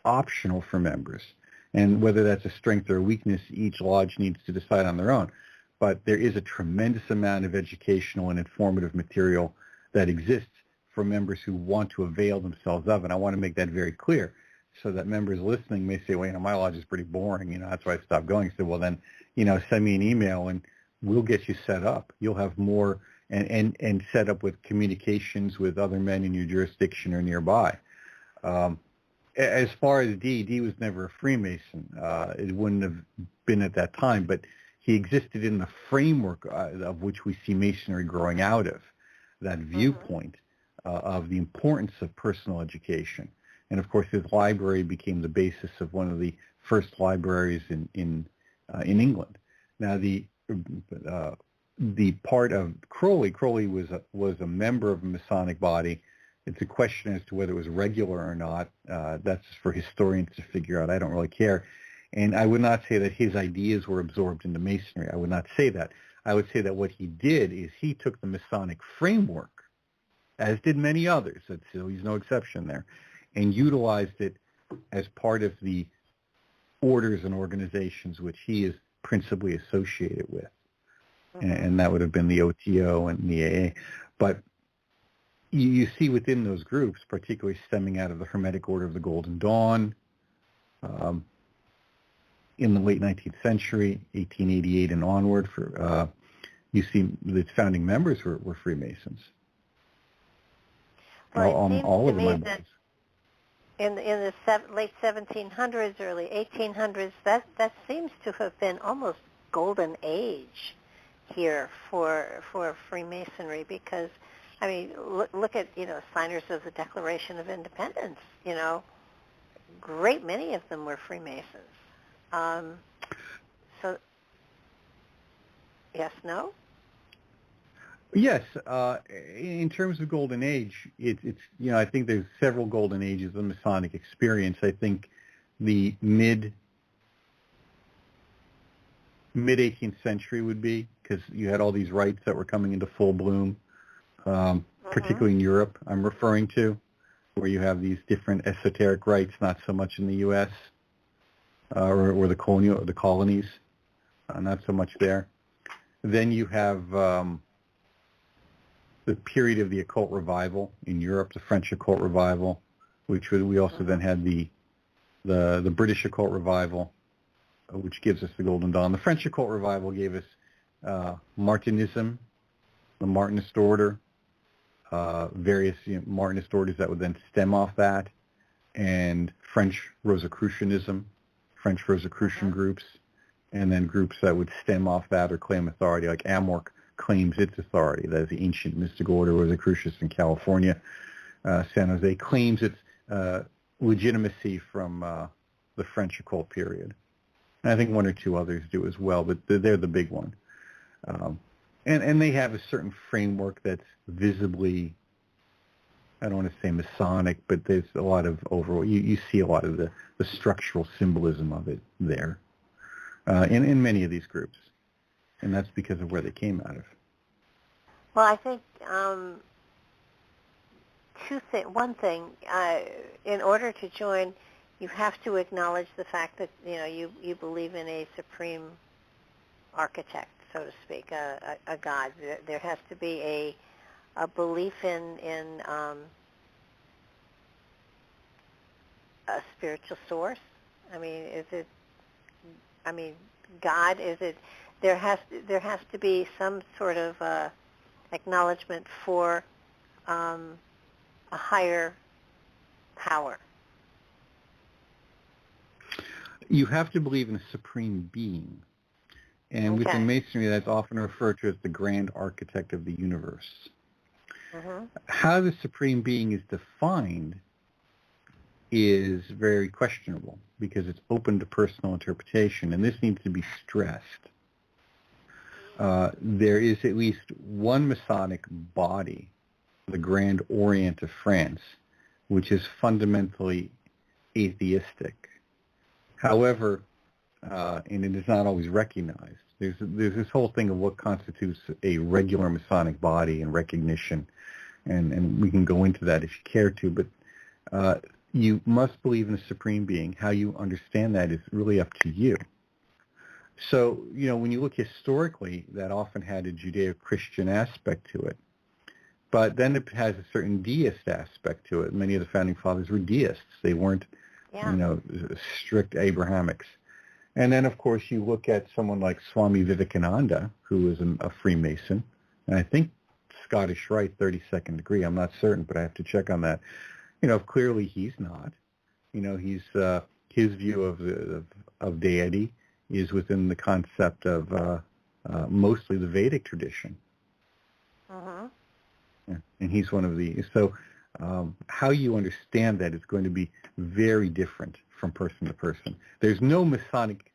optional for members. And whether that's a strength or a weakness, each lodge needs to decide on their own. But there is a tremendous amount of educational and informative material that exists for members who want to avail themselves of it. I want to make that very clear so that members listening may say, well, you know, my lodge is pretty boring. You know, that's why I stopped going. I said, well, then, you know, send me an email and we'll get you set up. You'll have more and set up with communications with other men in your jurisdiction or nearby. As far as Dee was never a Freemason. It wouldn't have been at that time, but he existed in the framework of which we see Masonry growing out of, that viewpoint of the importance of personal education. And of course, his library became the basis of one of the first libraries in England. Now, the part of Crowley was a member of a Masonic body. It's a question as to whether it was regular or not. That's for historians to figure out. I don't really care. And I would not say that his ideas were absorbed into Masonry. I would not say that. I would say that what he did is he took the Masonic framework, as did many others, so he's no exception there, and utilized it as part of the orders and organizations which he is principally associated with. And that would have been the OTO and the AA. But you see within those groups, particularly stemming out of the Hermetic Order of the Golden Dawn, in the late 19th century, 1888 and onward, you see its founding members were Freemasons. Well, all of them, that in the late 1700s, early 1800s, that seems to have been almost golden age here for Freemasonry, because I mean, look at, you know, signers of the Declaration of Independence. You know, great many of them were Freemasons. So, yes, no? Yes. In terms of golden age, it's you know, I think there's several golden ages of the Masonic experience. I think the mid 18th century would be, because you had all these rites that were coming into full bloom, particularly in Europe, I'm referring to, where you have these different esoteric rites, not so much in the U.S. Or the colonies, not so much there. Then you have the the period of the occult revival in Europe, the French occult revival, which we also then had the British occult revival, which gives us the Golden Dawn. The French occult revival gave us Martinism, the Martinist order, various Martinist orders that would then stem off that, and French Rosicrucianism, French Rosicrucian groups, and then groups that would stem off that or claim authority, like Amorc claims its authority. That is the ancient mystic order Rosicrucius in California. San Jose claims its legitimacy from the French occult period. And I think one or two others do as well, but they're the big one. And they have a certain framework that's visibly, I don't want to say Masonic, but there's a lot of overall, you see a lot of the structural symbolism of it there in many of these groups. And that's because of where they came out of. Well, I think one thing, in order to join, you have to acknowledge the fact that you believe in a supreme architect, so to speak, a God. There has to be a belief in a spiritual source. I mean, God, is it? There has to be some sort of acknowledgement for a higher power. You have to believe in a supreme being. And within Masonry, that's often referred to as the grand architect of the universe. Mm-hmm. How the supreme being is defined is very questionable because it's open to personal interpretation, and this needs to be stressed. There is at least one Masonic body, the Grand Orient of France, which is fundamentally atheistic. However, and it is not always recognized. There's this whole thing of what constitutes a regular Masonic body and recognition, and we can go into that if you care to, but you must believe in a supreme being. How you understand that is really up to you. So, when you look historically, that often had a Judeo-Christian aspect to it. But then it has a certain deist aspect to it. Many of the founding fathers were deists. They weren't, strict Abrahamics. And then, of course, you look at someone like Swami Vivekananda, who is a Freemason, and I think Scottish Rite, 32nd degree. I'm not certain, but I have to check on that. Clearly he's not. He's his view of deity is within the concept of mostly the Vedic tradition. Uh-huh. Yeah, and he's one of the. So how you understand that is going to be very different from person to person. There's no Masonic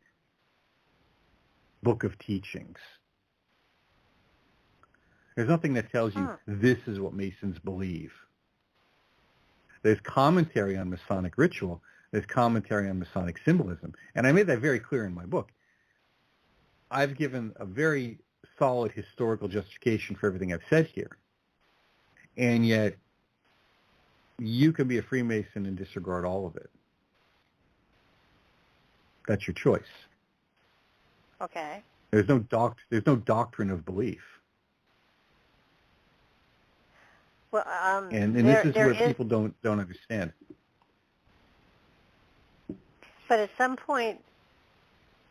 book of teachings. There's nothing that tells you this is what Masons believe. There's commentary on Masonic ritual. There's commentary on Masonic symbolism. And I made that very clear in my book. I've given a very solid historical justification for everything I've said here. And yet, you can be a Freemason and disregard all of it. That's your choice. Okay. There's no doctrine of belief. Well, and this is where people don't understand. But at some point,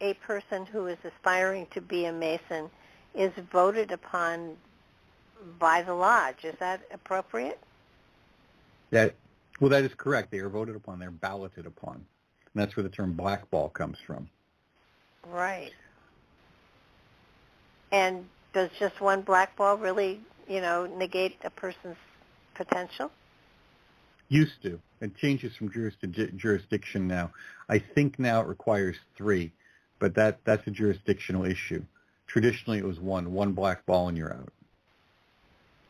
a person who is aspiring to be a Mason is voted upon by the lodge. Is that appropriate? That is correct. They are voted upon. They're balloted upon. And that's where the term blackball comes from. Right. And does just one blackball really, negate a person's potential? Used to. It changes from jurisdiction now. I think now it requires 3, but that's a jurisdictional issue. Traditionally, it was one black ball and you're out.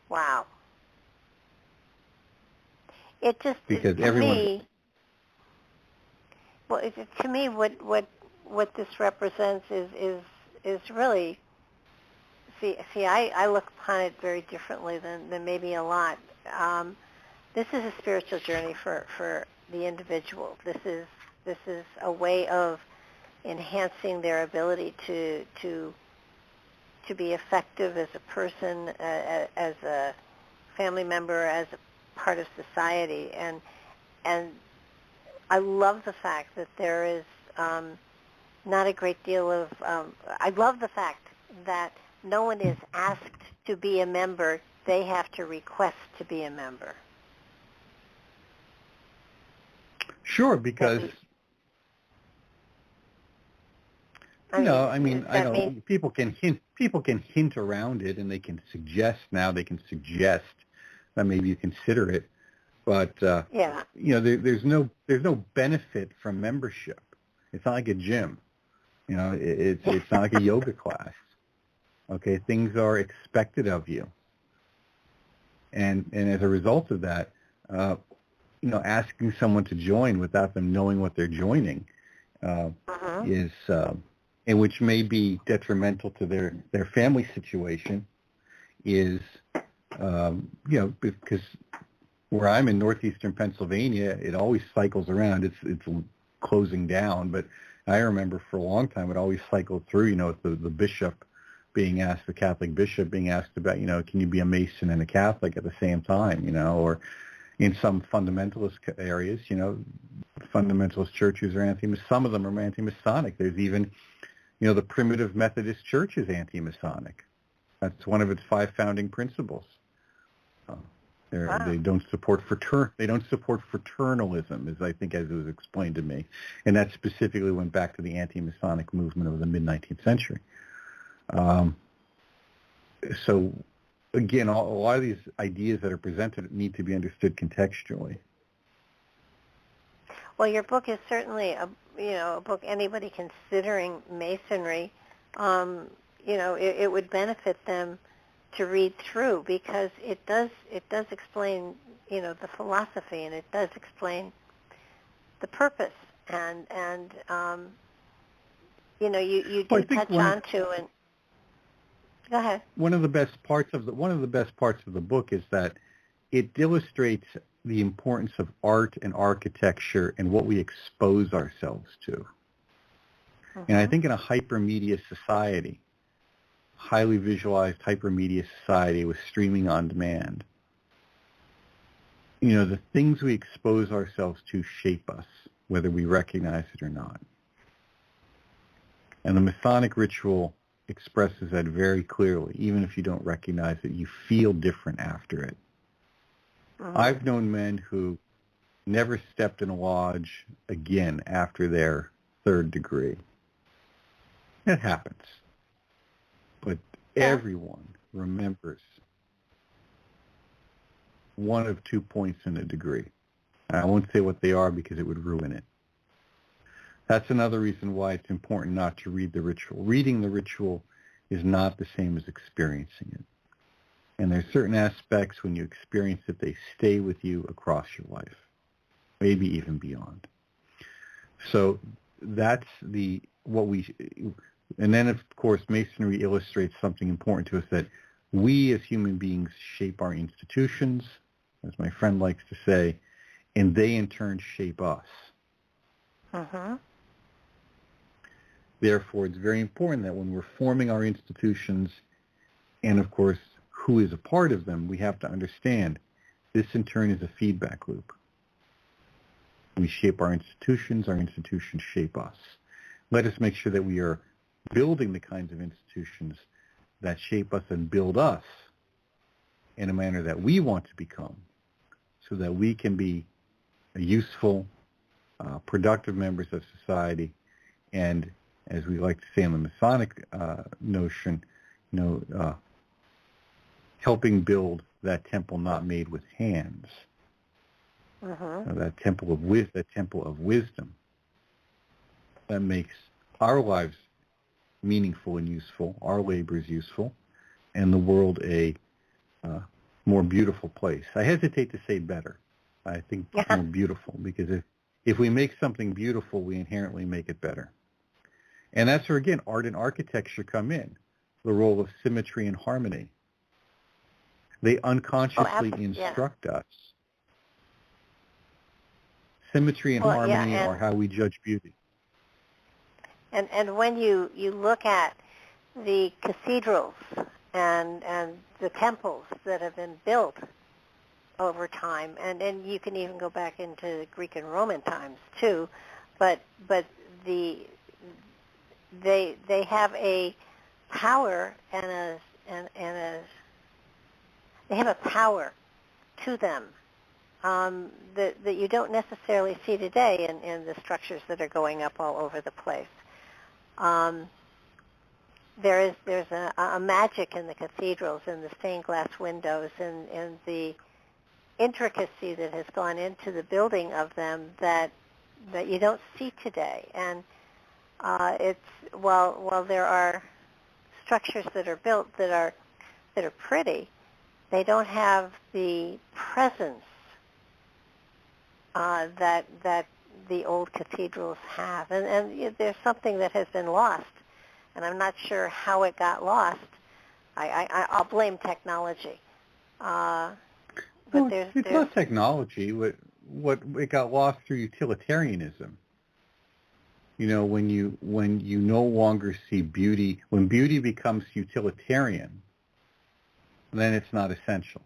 Wow. It just because to everyone. To me, what this represents is really. See, I look upon it very differently than maybe a lot. This is a spiritual journey for the individual. This is a way of enhancing their ability to be effective as a person, as family member, as a part of society. And I love the fact that there is not a great deal of, I love the fact that no one is asked to be a member. They have to request to be a member. Sure, because people can hint around it, and they can suggest that maybe you consider it, but there's no benefit from membership. It's not like a gym, it's not like a yoga class. Okay, things are expected of you, and as a result of that, asking someone to join without them knowing what they're joining is, and which may be detrimental to their family situation, is, because where I'm in northeastern Pennsylvania, it always cycles around. It's closing down, but I remember for a long time it always cycled through. The bishop being asked, the Catholic bishop being asked about, can you be a Mason and a Catholic at the same time, or in some fundamentalist areas, fundamentalist churches are some of them are anti-Masonic. There's even, the Primitive Methodist Church is anti-Masonic. That's one of its 5 founding principles. They don't support fraternalism, as it was explained to me, and that specifically went back to the anti-Masonic movement of the mid-19th century. So, again, a lot of these ideas that are presented need to be understood contextually. Well, your book is certainly a book anybody considering Masonry, it would benefit them to read through, because it does explain, the philosophy, and it does explain the purpose, and you do touch on to, and go ahead. One of the best parts of the book is that it illustrates the importance of art and architecture and what we expose ourselves to. And I think in a hypermedia society, highly visualized hypermedia society with streaming on demand, the things we expose ourselves to shape us, whether we recognize it or not. And the Masonic ritual expresses that very clearly. Even if you don't recognize it, you feel different after it. I've known men who never stepped in a lodge again after their 3rd degree. It happens. But everyone remembers one of 2 points in a degree. I won't say what they are because it would ruin it. That's another reason why it's important not to read the ritual. Reading the ritual is not the same as experiencing it. And there's certain aspects when you experience it, they stay with you across your life, maybe even beyond. So that's and then of course Masonry illustrates something important to us, that we as human beings shape our institutions, as my friend likes to say, and they in turn shape us. Therefore, it's very important that when we're forming our institutions, and of course who is a part of them, we have to understand this in turn is a feedback loop. We shape our institutions shape us. Let us make sure that we are building the kinds of institutions that shape us and build us in a manner that we want to become, so that we can be useful, productive members of society, and, as we like to say in the Masonic notion, helping build that temple not made with hands, that temple of wisdom that makes our lives meaningful and useful, our labors useful, and the world a more beautiful place. I hesitate to say better. I think more beautiful, because if we make something beautiful, we inherently make it better. And that's where, again, art and architecture come in, the role of symmetry and harmony. They unconsciously instruct us. Symmetry and harmony are how we judge beauty. And when you look at the cathedrals and the temples that have been built over time, and you can even go back into Greek and Roman times too, but they have a power they have a power to them that you don't necessarily see today in the structures that are going up all over the place. There's a magic in the cathedrals and the stained glass windows and the intricacy that has gone into the building of them that you don't see today. And while there are structures that are built that are pretty, they don't have the presence that the old cathedrals have. And there's something that has been lost, and I'm not sure how it got lost. I'll blame technology. But it's not technology. What it got lost through utilitarianism. You know, when you no longer see beauty, when beauty becomes utilitarian, then it's not essential.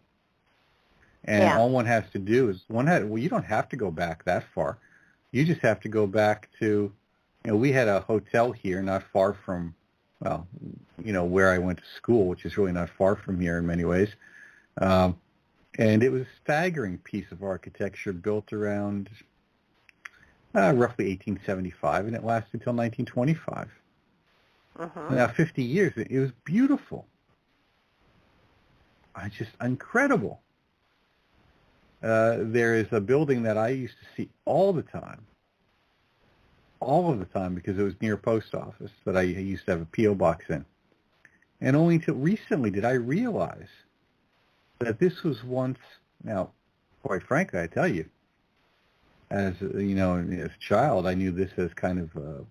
And all one has to do is you don't have to go back that far. You just have to go back to, we had a hotel here not far from, where I went to school, which is really not far from here in many ways. And it was a staggering piece of architecture built around roughly 1875, and it lasted until 1925. Now, 50 years, it was beautiful. Just incredible. There is a building that I used to see all of the time, because it was near a post office that I used to have a P.O. box in. And only until recently did I realize that this was once, now, quite frankly, I tell you, as a child, I knew this as kind of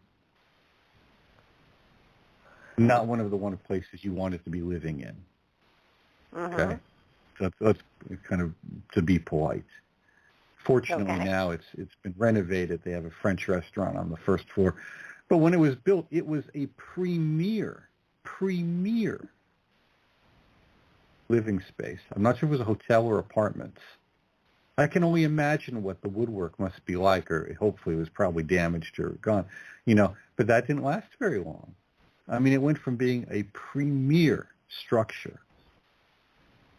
not one of the places you wanted to be living in. Okay, so that's kind of to be polite. Fortunately, now it's been renovated. They have a French restaurant on the first floor, but when it was built, it was a premier living space. I'm not sure if it was a hotel or apartments. I can only imagine what the woodwork must be like, or hopefully it was probably damaged or gone, but that didn't last very long. I mean, it went from being a premier structure,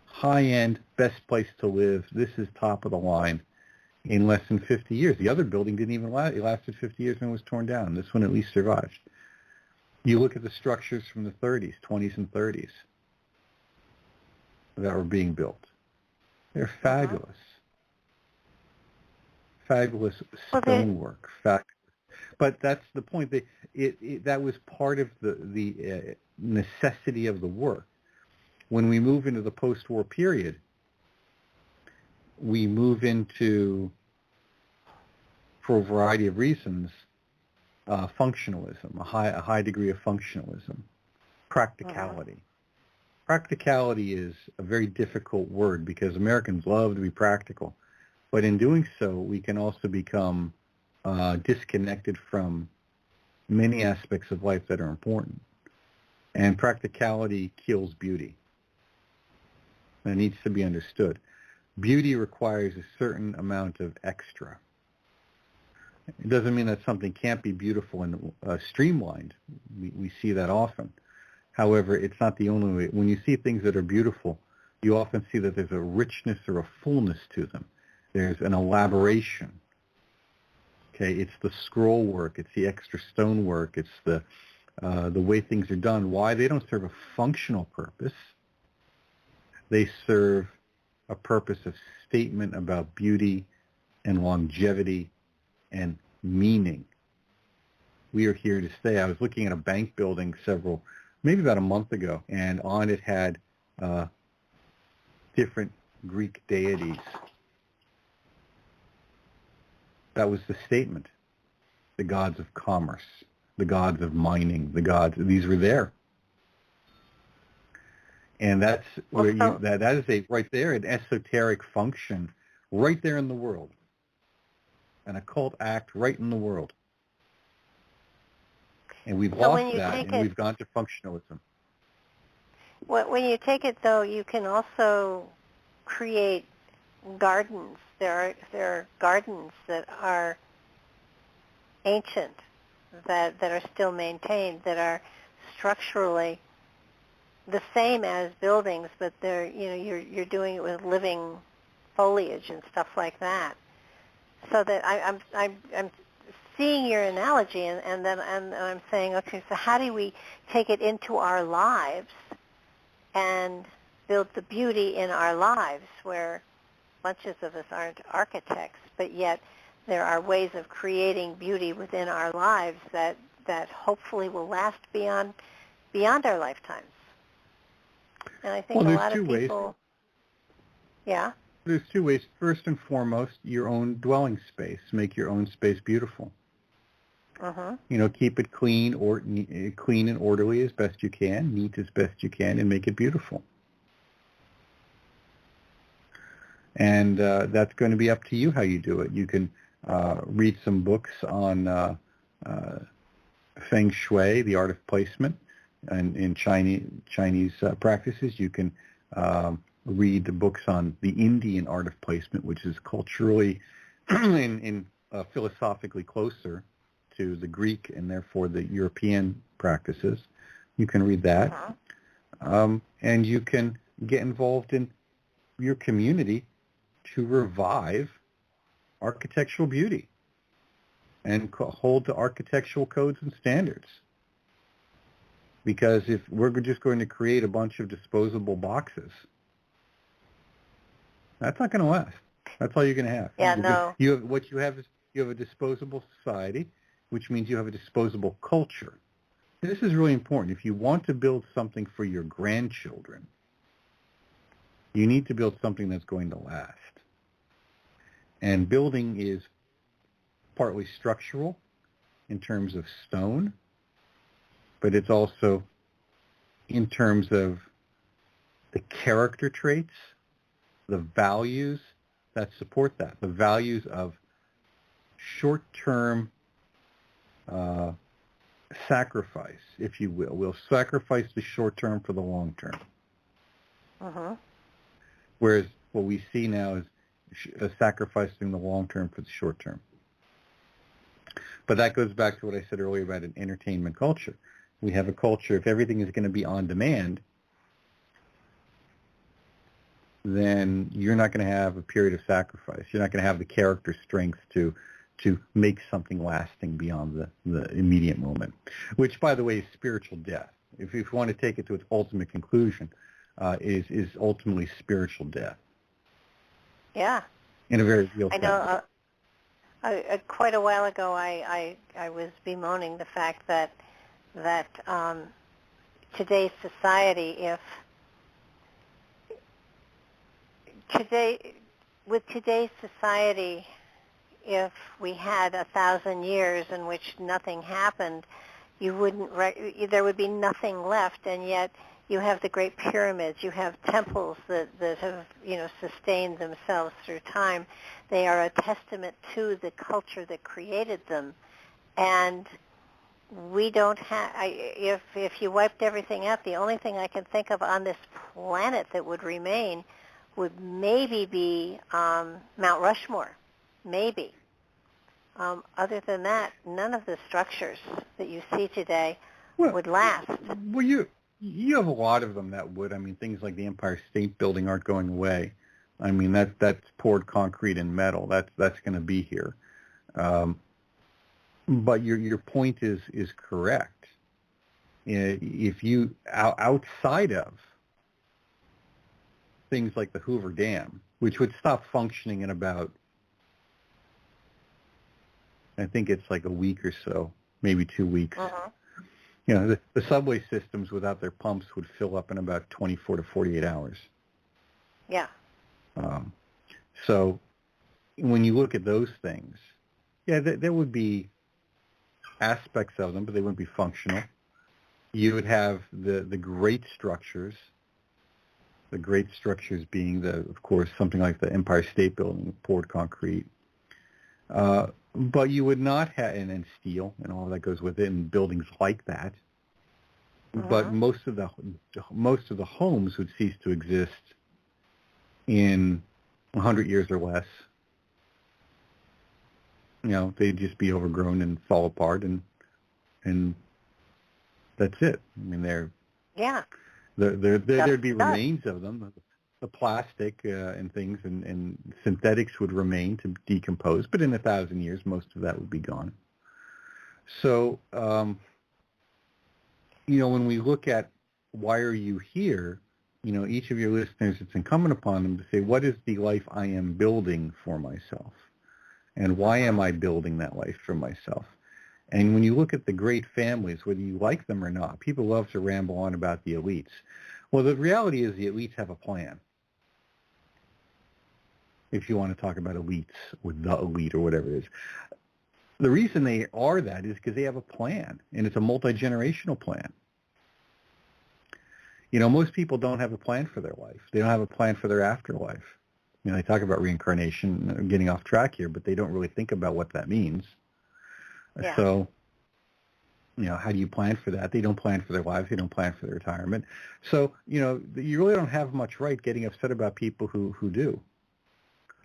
high-end, best place to live, this is top of the line, in less than 50 years. The other building didn't even last. It lasted 50 years and was torn down. This one at least survived. You look at the structures from the 30s, 20s, and 30s that were being built. They're fabulous. Fabulous stonework. But that's the point. That was part of the necessity of the work. When we move into the post-war period, we move into, for a variety of reasons, functionalism, a high degree of functionalism, practicality. Practicality is a very difficult word because Americans love to be practical. But in doing so, we can also become disconnected from many aspects of life that are important. And practicality kills beauty. That needs to be understood. Beauty requires a certain amount of extra. It doesn't mean that something can't be beautiful and streamlined. We see that often. However, it's not the only way. When you see things that are beautiful, you often see that there's a richness or a fullness to them. There's an elaboration. Okay, it's the scroll work, it's the extra stone work, it's the way things are done. Why? They don't serve a functional purpose. They serve a purpose of statement about beauty and longevity and meaning. We are here to stay. I was looking at a bank building maybe about a month ago, and on it had different Greek deities. That was the statement. The gods of commerce, the gods of mining, these were there. And that's where that is right there, an esoteric function right there in the world. An occult act right in the world. And we've lost that, and we've gone to functionalism. When you take it, though, you can also create gardens. There are gardens that are ancient, that are still maintained, that are structurally the same as buildings, but they're, you're doing it with living foliage and stuff like that. So that I'm seeing your analogy, and then I'm saying, okay, so how do we take it into our lives and build the beauty in our lives, where bunches of us aren't architects, but yet there are ways of creating beauty within our lives that hopefully will last beyond our lifetimes. And I think a lot of people... Ways. Yeah? There's two ways. First and foremost, your own dwelling space. Make your own space beautiful. Keep it clean and orderly as best you can, neat as best you can, and make it beautiful. And that's going to be up to you how you do it. You can read some books on Feng Shui, the art of placement, and in Chinese practices. You can read the books on the Indian art of placement, which is culturally and philosophically closer to the Greek and therefore the European practices. You can read that. And you can get involved in your community to revive architectural beauty and hold to architectural codes and standards. Because if we're just going to create a bunch of disposable boxes, that's not going to last. That's all you're going to have. Yeah, no. What you have is you have a disposable society, which means you have a disposable culture. This is really important. If you want to build something for your grandchildren, you need to build something that's going to last. And building is partly structural in terms of stone, but it's also in terms of the character traits, the values that support that, the values of short-term sacrifice, if you will. We'll sacrifice the short term for the long term. Whereas what we see now is sacrificing the long term for the short term. But that goes back to what I said earlier about an entertainment culture. We have a culture, if everything is going to be on demand, then you're not going to have a period of sacrifice. You're not going to have the character strength to make something lasting beyond the immediate moment, which, by the way, is spiritual death. If you want to take it to its ultimate conclusion, is ultimately spiritual death. Yeah. In a very real sense. I know. Quite a while ago, I was bemoaning the fact that today's society, with today's society, if we had 1,000 years in which nothing happened, there would be nothing left, and yet you have the great pyramids, you have temples that have sustained themselves through time. They are a testament to the culture that created them, and we don't have. If you wiped everything out, the only thing I can think of on this planet that would remain would maybe be Mount Rushmore. Maybe. Other than that, none of the structures that you see today would last. Well, you have a lot of them that would. I mean, things like the Empire State Building aren't going away. I mean, that's poured concrete and metal. That's going to be here. But your point is correct. If you outside of things like the Hoover Dam, which would stop functioning in about, I think it's like a week or so, maybe 2 weeks. The subway systems without their pumps would fill up in about 24 to 48 hours. Yeah. So when you look at those things, there would be aspects of them, but they wouldn't be functional. You would have the great structures. The great structures being, of course, something like the Empire State Building, poured concrete. But you would not have, and steel and all that goes with it, and buildings like that. But most of the homes would cease to exist in 100 years or less. They'd just be overgrown and fall apart, and that's it. I mean, there'd be remains of them. The plastic and things and synthetics would remain to decompose, but in 1,000 years, most of that would be gone. So, when we look at why are you here, each of your listeners, it's incumbent upon them to say, what is the life I am building for myself? And why am I building that life for myself? And when you look at the great families, whether you like them or not, people love to ramble on about the elites. Well, the reality is the elites have a plan. If you want to talk about elites or the elite or whatever it is. The reason they are that is because they have a plan, and it's a multi-generational plan. Most people don't have a plan for their life. They don't have a plan for their afterlife. They talk about reincarnation, getting off track here, but they don't really think about what that means. Yeah. So, how do you plan for that? They don't plan for their lives. They don't plan for their retirement. So, you really don't have much right getting upset about people who do.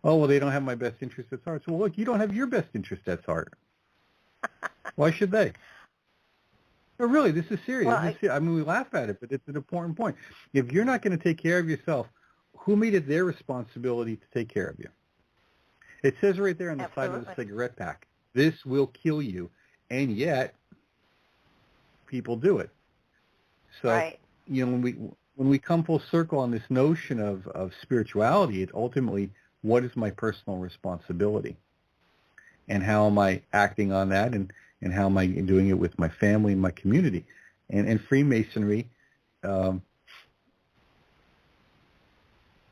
Oh, well, they don't have my best interest at heart. So, well, look, you don't have your best interest at heart. Why should they? No, really, this is serious. Well, I mean, we laugh at it, but it's an important point. If you're not going to take care of yourself, who made it their responsibility to take care of you? It says right there on the side of the cigarette pack, this will kill you, and yet people do it. So, right. When we come full circle on this notion of spirituality, it's ultimately, what is my personal responsibility? And how am I acting on that, and how am I doing it with my family and my community? And Freemasonry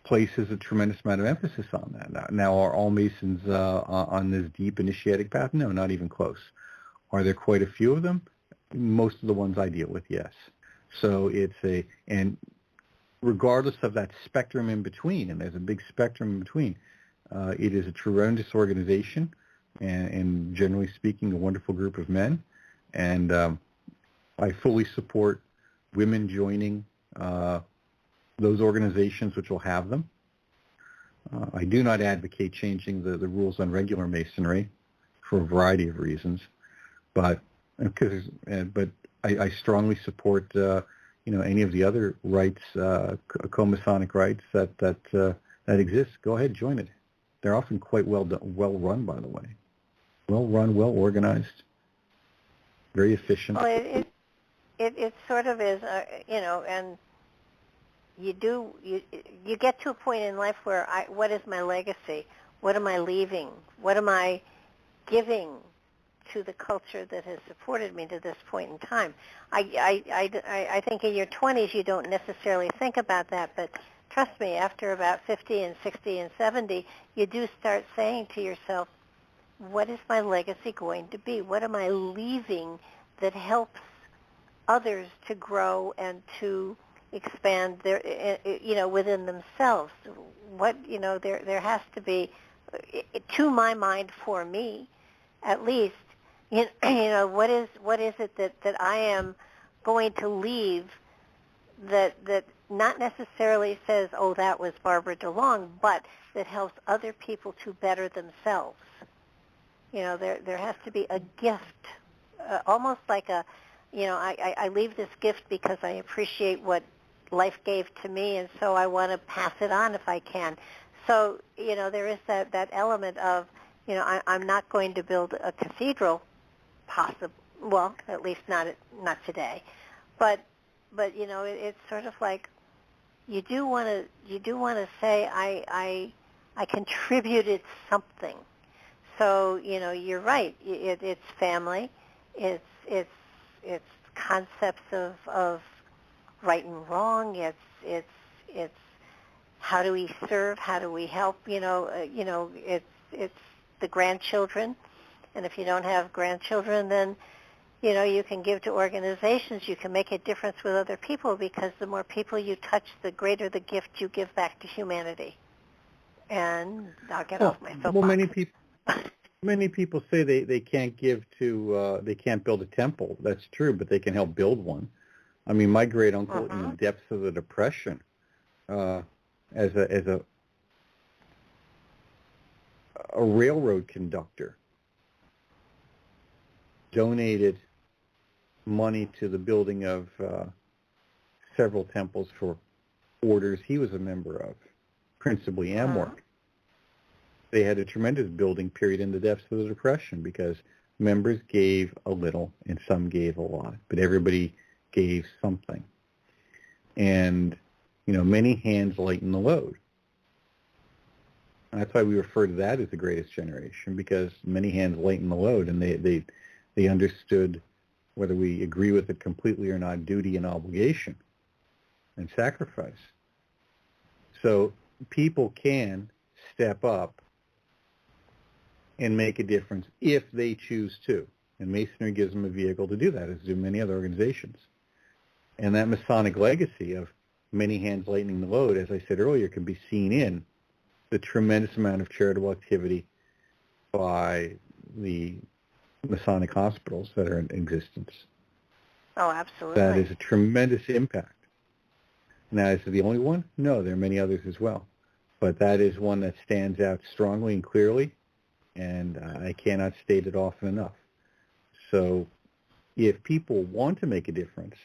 places a tremendous amount of emphasis on that. Now, are all Masons on this deep initiatic path? No, not even close. Are there quite a few of them? Most of the ones I deal with, yes. So and regardless of that spectrum in between, and there's a big spectrum in between, it is a tremendous organization, and generally speaking, a wonderful group of men. And I fully support women joining those organizations which will have them. I do not advocate changing the rules on regular Masonry for a variety of reasons, but I strongly support any of the other rites, co-Masonic rites that exist. Go ahead, join it. They're often quite well run, by the way. Well run, well organized, very efficient. Well, it sort of is, and you get to a point in life where what is my legacy? What am I leaving? What am I giving to the culture that has supported me to this point in time? I think in your 20s you don't necessarily think about that, but trust me, after about 50 and 60 and 70, you do start saying to yourself, what is my legacy going to be? What am I leaving that helps others to grow and to expand their, within themselves? What, there has to be, to my mind, for me, at least, what is it that I am going to leave that not necessarily says, oh, that was Barbara DeLong, but that helps other people to better themselves. There has to be a gift, almost like I leave this gift because I appreciate what life gave to me, and so I want to pass it on if I can. So, there is that element of, I'm not going to build a cathedral, well, at least not today, but it's sort of like you do want to say I contributed something. So you're right. It's family. It's concepts of right and wrong. It's how do we serve? How do we help? It's the grandchildren. And if you don't have grandchildren, then you can give to organizations. You can make a difference with other people, because the more people you touch, the greater the gift you give back to humanity. And I'll get off my soapbox. Well, many people say they can't give to, they can't build a temple. That's true, but they can help build one. I mean, my great uncle in the depths of the Depression, as a a railroad conductor donated money to the building of several temples for orders he was a member of, principally Amwork. They had a tremendous building period in the depths of the Depression because members gave a little and some gave a lot, but everybody gave something. And, many hands lighten the load. And that's why we refer to that as the greatest generation, because many hands lighten the load, and they understood, whether we agree with it completely or not, duty and obligation and sacrifice. So people can step up and make a difference if they choose to. And Masonry gives them a vehicle to do that, as do many other organizations. And that Masonic legacy of many hands lightening the load, as I said earlier, can be seen in the tremendous amount of charitable activity by the Masonic hospitals that are in existence. Oh, absolutely. That is a tremendous impact. Now, is it the only one? No, there are many others as well. But that is one that stands out strongly and clearly, and I cannot state it often enough. So if people want to make a difference,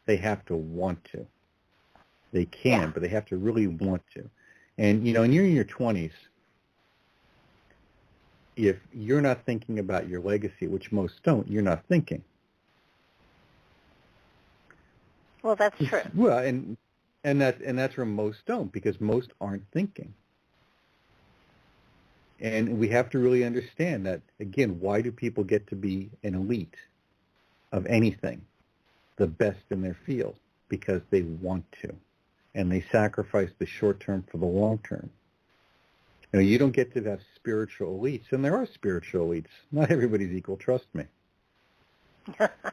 they have to want to. They can, but they have to really want to. And, when you're in your 20s, if you're not thinking about your legacy, which most don't, you're not thinking. Well, that's true. Well, and that's where most don't, because most aren't thinking. And we have to really understand that, again, why do people get to be an elite of anything, the best in their field? Because they want to. And they sacrifice the short term for the long term. You don't get to have spiritual elites, and there are spiritual elites. Not everybody's equal, trust me.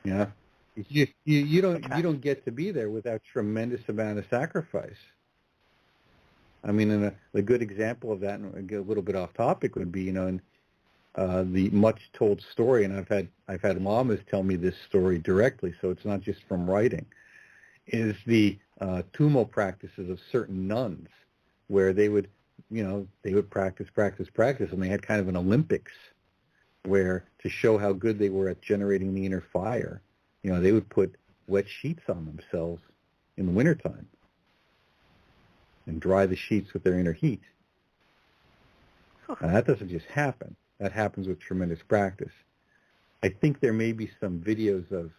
You don't get to be there without tremendous amount of sacrifice. I mean, and a good example of that, and a little bit off topic, would be in the much told story, and I've had lamas tell me this story directly, so it's not just from writing, is the tumo practices of certain nuns, where they would practice, and they had kind of an Olympics where, to show how good they were at generating the inner fire, they would put wet sheets on themselves in the wintertime and dry the sheets with their inner heat. Now, that doesn't just happen. That happens with tremendous practice. I think there may be some videos of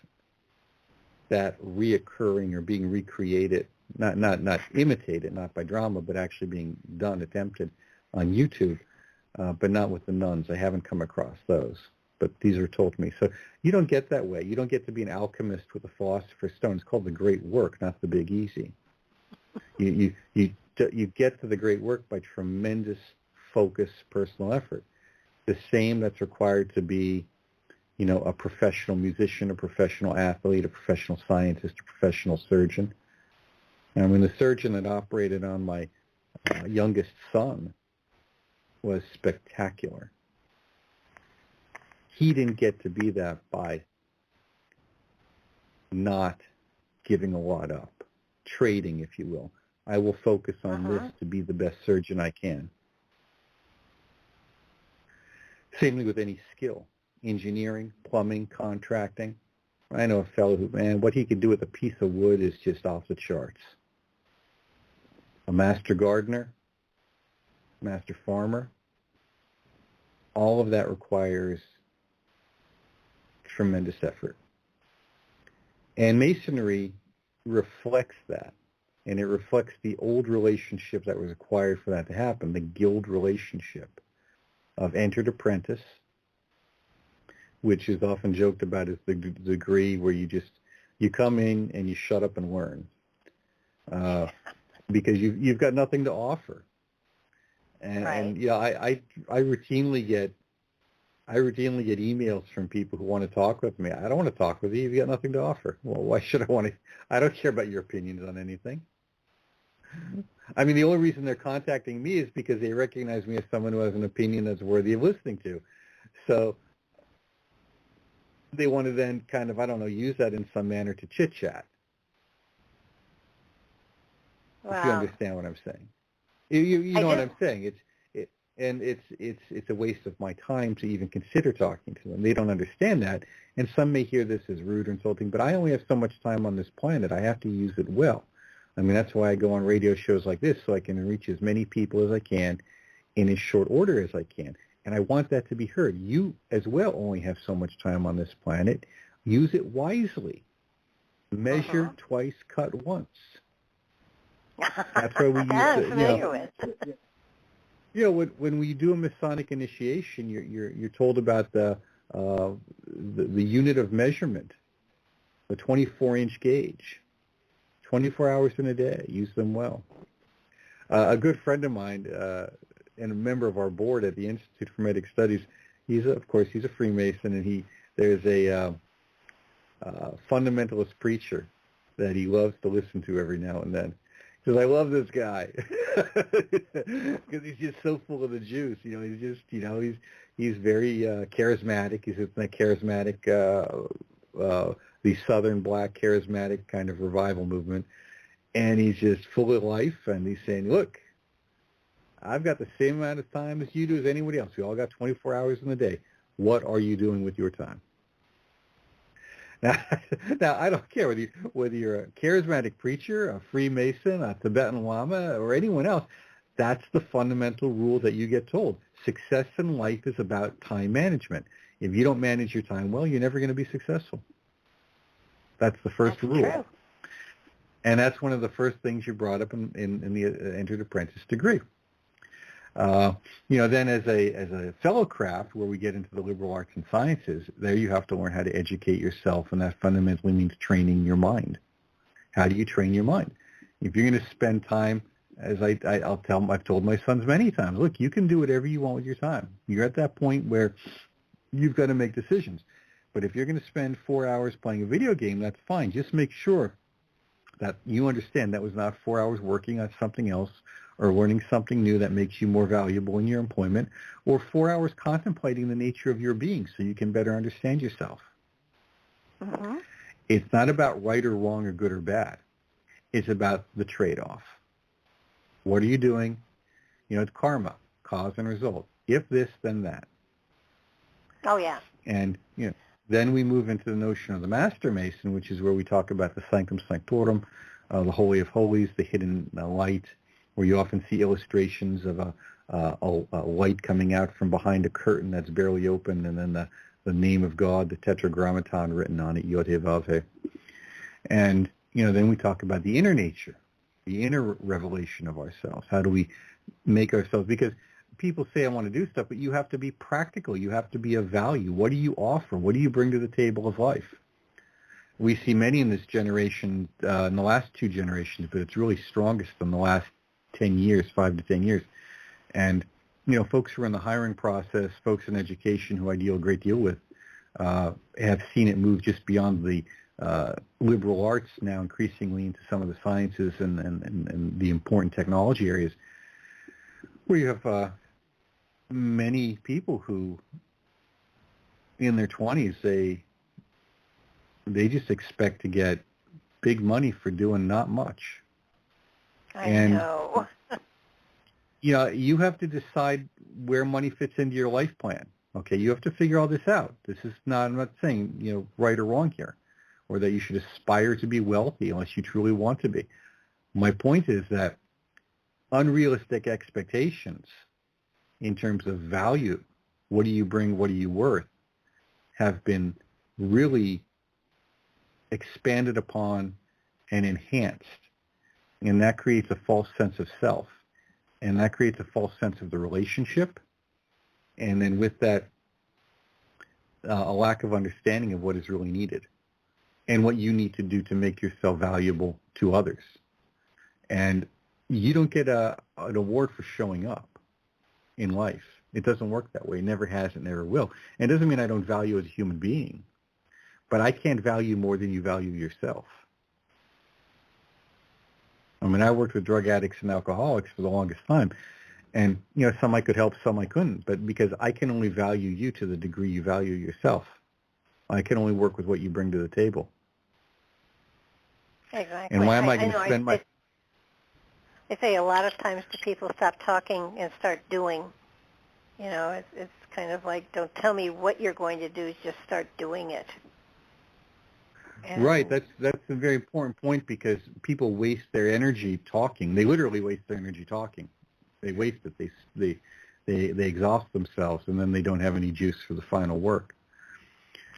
that reoccurring or being recreated, not imitated, not by drama, but actually being done, attempted on YouTube, but not with the nuns. I haven't come across those, but these are told to me. So you don't get that way. You don't get to be an alchemist with a philosopher's stone. It's called the great work, not the big easy. You get to the great work by tremendous focus, personal effort. The same that's required to be, a professional musician, a professional athlete, a professional scientist, a professional surgeon. I mean, the surgeon that operated on my youngest son was spectacular. He didn't get to be that by not giving a lot up, trading, if you will. I will focus on this to be the best surgeon I can. Same thing with any skill. Engineering, plumbing, contracting. I know a fellow who, what he could do with a piece of wood is just off the charts. A master gardener, master farmer, all of that requires tremendous effort. And Masonry reflects that. And it reflects the old relationship that was required for that to happen, the guild relationship of entered apprentice, which is often joked about as the degree where you come in and you shut up and learn, because you've got nothing to offer. And, right. and I routinely get emails from people who want to talk with me. I don't want to talk with you. You've got nothing to offer. Well, why should I want to? I don't care about your opinions on anything. I mean, the only reason they're contacting me is because they recognize me as someone who has an opinion that's worthy of listening to. So they want to then kind of, use that in some manner to chit-chat. Wow. If you understand what I'm saying. You know what I'm saying. and it's a waste of my time to even consider talking to them. They don't understand that, and some may hear this as rude or insulting, but I only have so much time on this planet. I have to use it well. I mean, that's why I go on radio shows like this, so I can reach as many people as I can in as short order as I can. And I want that to be heard. You, as well, only have so much time on this planet. Use it wisely. Measure twice, cut once. That's why we use I'm familiar with. When we do a Masonic initiation, you're told about the unit of measurement, the 24-inch gauge. 24 hours in a day. Use them well. A good friend of mine and a member of our board at the Institute for Hermetic Studies, he's a Freemason, and there's a fundamentalist preacher that he loves to listen to every now and then. He says, I love this guy because he's just so full of the juice. He's very charismatic. He's in that charismatic, the Southern Black charismatic kind of revival movement, and he's just full of life. And he's saying, "Look, I've got the same amount of time as you do as anybody else. We all got 24 hours in the day. What are you doing with your time?" Now I don't care whether you're a charismatic preacher, a Freemason, a Tibetan Lama, or anyone else. That's the fundamental rule that you get told. Success in life is about time management. If you don't manage your time well, you're never going to be successsul. That's the first rule. True. And that's one of the first things you brought up in the entered apprentice degree. Then as a fellow craft, where we get into the liberal arts and sciences, there you have to learn how to educate yourself, and that fundamentally means training your mind. How do you train your mind? If you're going to spend time, as I've told my sons many times, look, you can do whatever you want with your time. You're at that point where you've got to make decisions. But if you're going to spend 4 hours playing a video game, that's fine. Just make sure that you understand that was not 4 hours working on something else or learning something new that makes you more valuable in your employment, or 4 hours contemplating the nature of your being so you can better understand yourself. Mm-hmm. It's not about right or wrong or good or bad. It's about the trade-off. What are you doing? It's karma, cause and result. If this, then that. Oh, yeah. And, then we move into the notion of the Master Mason, which is where we talk about the Sanctum Sanctorum, the Holy of Holies, the hidden light, where you often see illustrations of a light coming out from behind a curtain that's barely open, and then the name of God, the Tetragrammaton written on it, Yod-Heh-Vav-Heh. And, then we talk about the inner nature, the inner revelation of ourselves. How do we make ourselves, because people say I want to do stuff, but you have to be practical. You have to be of value. What do you offer? What do you bring to the table of life? We see many in this generation, in the last two generations, but it's really strongest in the last 10 years, 5 to 10 years. And, folks who are in the hiring process, folks in education who I deal a great deal with, have seen it move just beyond the liberal arts now increasingly into some of the sciences and the important technology areas, where you have many people who, in their 20s, they just expect to get big money for doing not much. I know. You have to decide where money fits into your life plan. Okay, you have to figure all this out. I'm not saying, right or wrong here, or that you should aspire to be wealthy unless you truly want to be. My point is that unrealistic expectations in terms of value, what do you bring, what are you worth, have been really expanded upon and enhanced. And that creates a false sense of self. And that creates a false sense of the relationship. And then with that, a lack of understanding of what is really needed and what you need to do to make yourself valuable to others. And you don't get an award for showing up in life. It doesn't work that way. It never has. It never will. And it doesn't mean I don't value as a human being, but I can't value more than you value yourself. I mean, I worked with drug addicts and alcoholics for the longest time, and some I could help, some I couldn't. But because I can only value you to the degree you value yourself, I can only work with what you bring to the table. Exactly. And why am I going to spend I say a lot of times to people, stop talking and start doing. You know, it's kind of like, don't tell me what you're going to do, just start doing it. And right. That's a very important point, because people waste their energy talking. They literally waste their energy talking. They waste it. They exhaust themselves, and then they don't have any juice for the final work.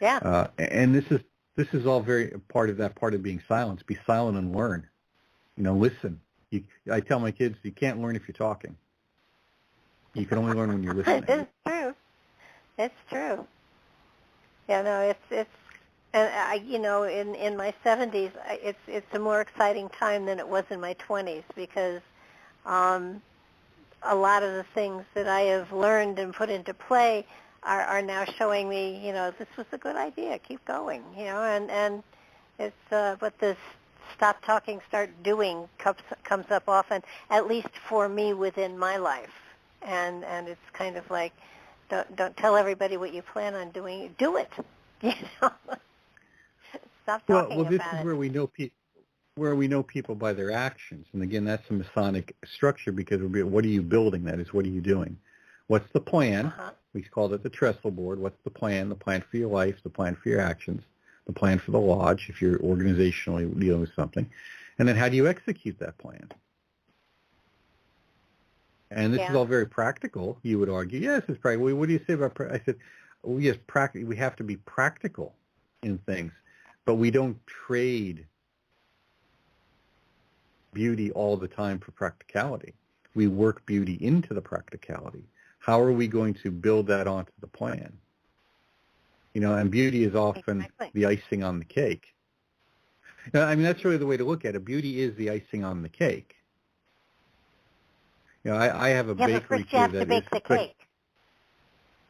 Yeah. And this is all very part of being silent. Be silent and learn. You know, listen. I tell my kids, you can't learn if you're talking. You can only learn when you're listening. It's true. It's true. Yeah, no, it's and I, you know, in my 70s, it's a more exciting time than it was in my 20s, because a lot of the things that I have learned and put into play are now showing me, you know, this was a good idea. Keep going, you know, and it's but this stop talking, start doing comes up often, at least for me within my life, and it's kind of like, don't tell everybody what you plan on doing. Do it, you know. Stop talking well, this about is it. where we know people by their actions. And again, that's a Masonic structure, because what are you building? That is, what are you doing? What's the plan? Uh-huh. We call it the trestle board. What's the plan? The plan for your life, the plan for your actions, the plan for the lodge if you're organizationally dealing with something. And then how do you execute that plan? And this is all very practical, you would argue. Yes, it's practical. Well, what do you say about I said, well, yes, we have to be practical in things, but we don't trade beauty all the time for practicality. We work beauty into the practicality. How are we going to build that onto the plan? You know, and beauty is often the icing on the cake. Now, I mean, that's really the way to look at it. Beauty is the icing on the cake. You know, I have a bakery but first you have to bake the cake.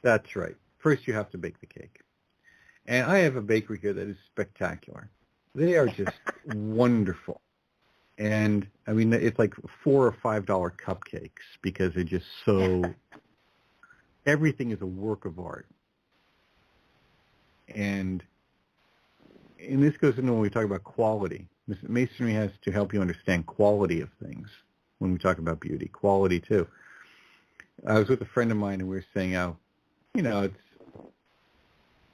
That's right. First you have to bake the cake. And I have a bakery here that is spectacular. They are just wonderful. And, I mean, it's like $4 or $5 cupcakes, because they're just so, everything is a work of art. And this goes into when we talk about quality. Masonry has to help you understand quality of things when we talk about beauty. Quality, too. I was with a friend of mine, and we were saying how, you know, it's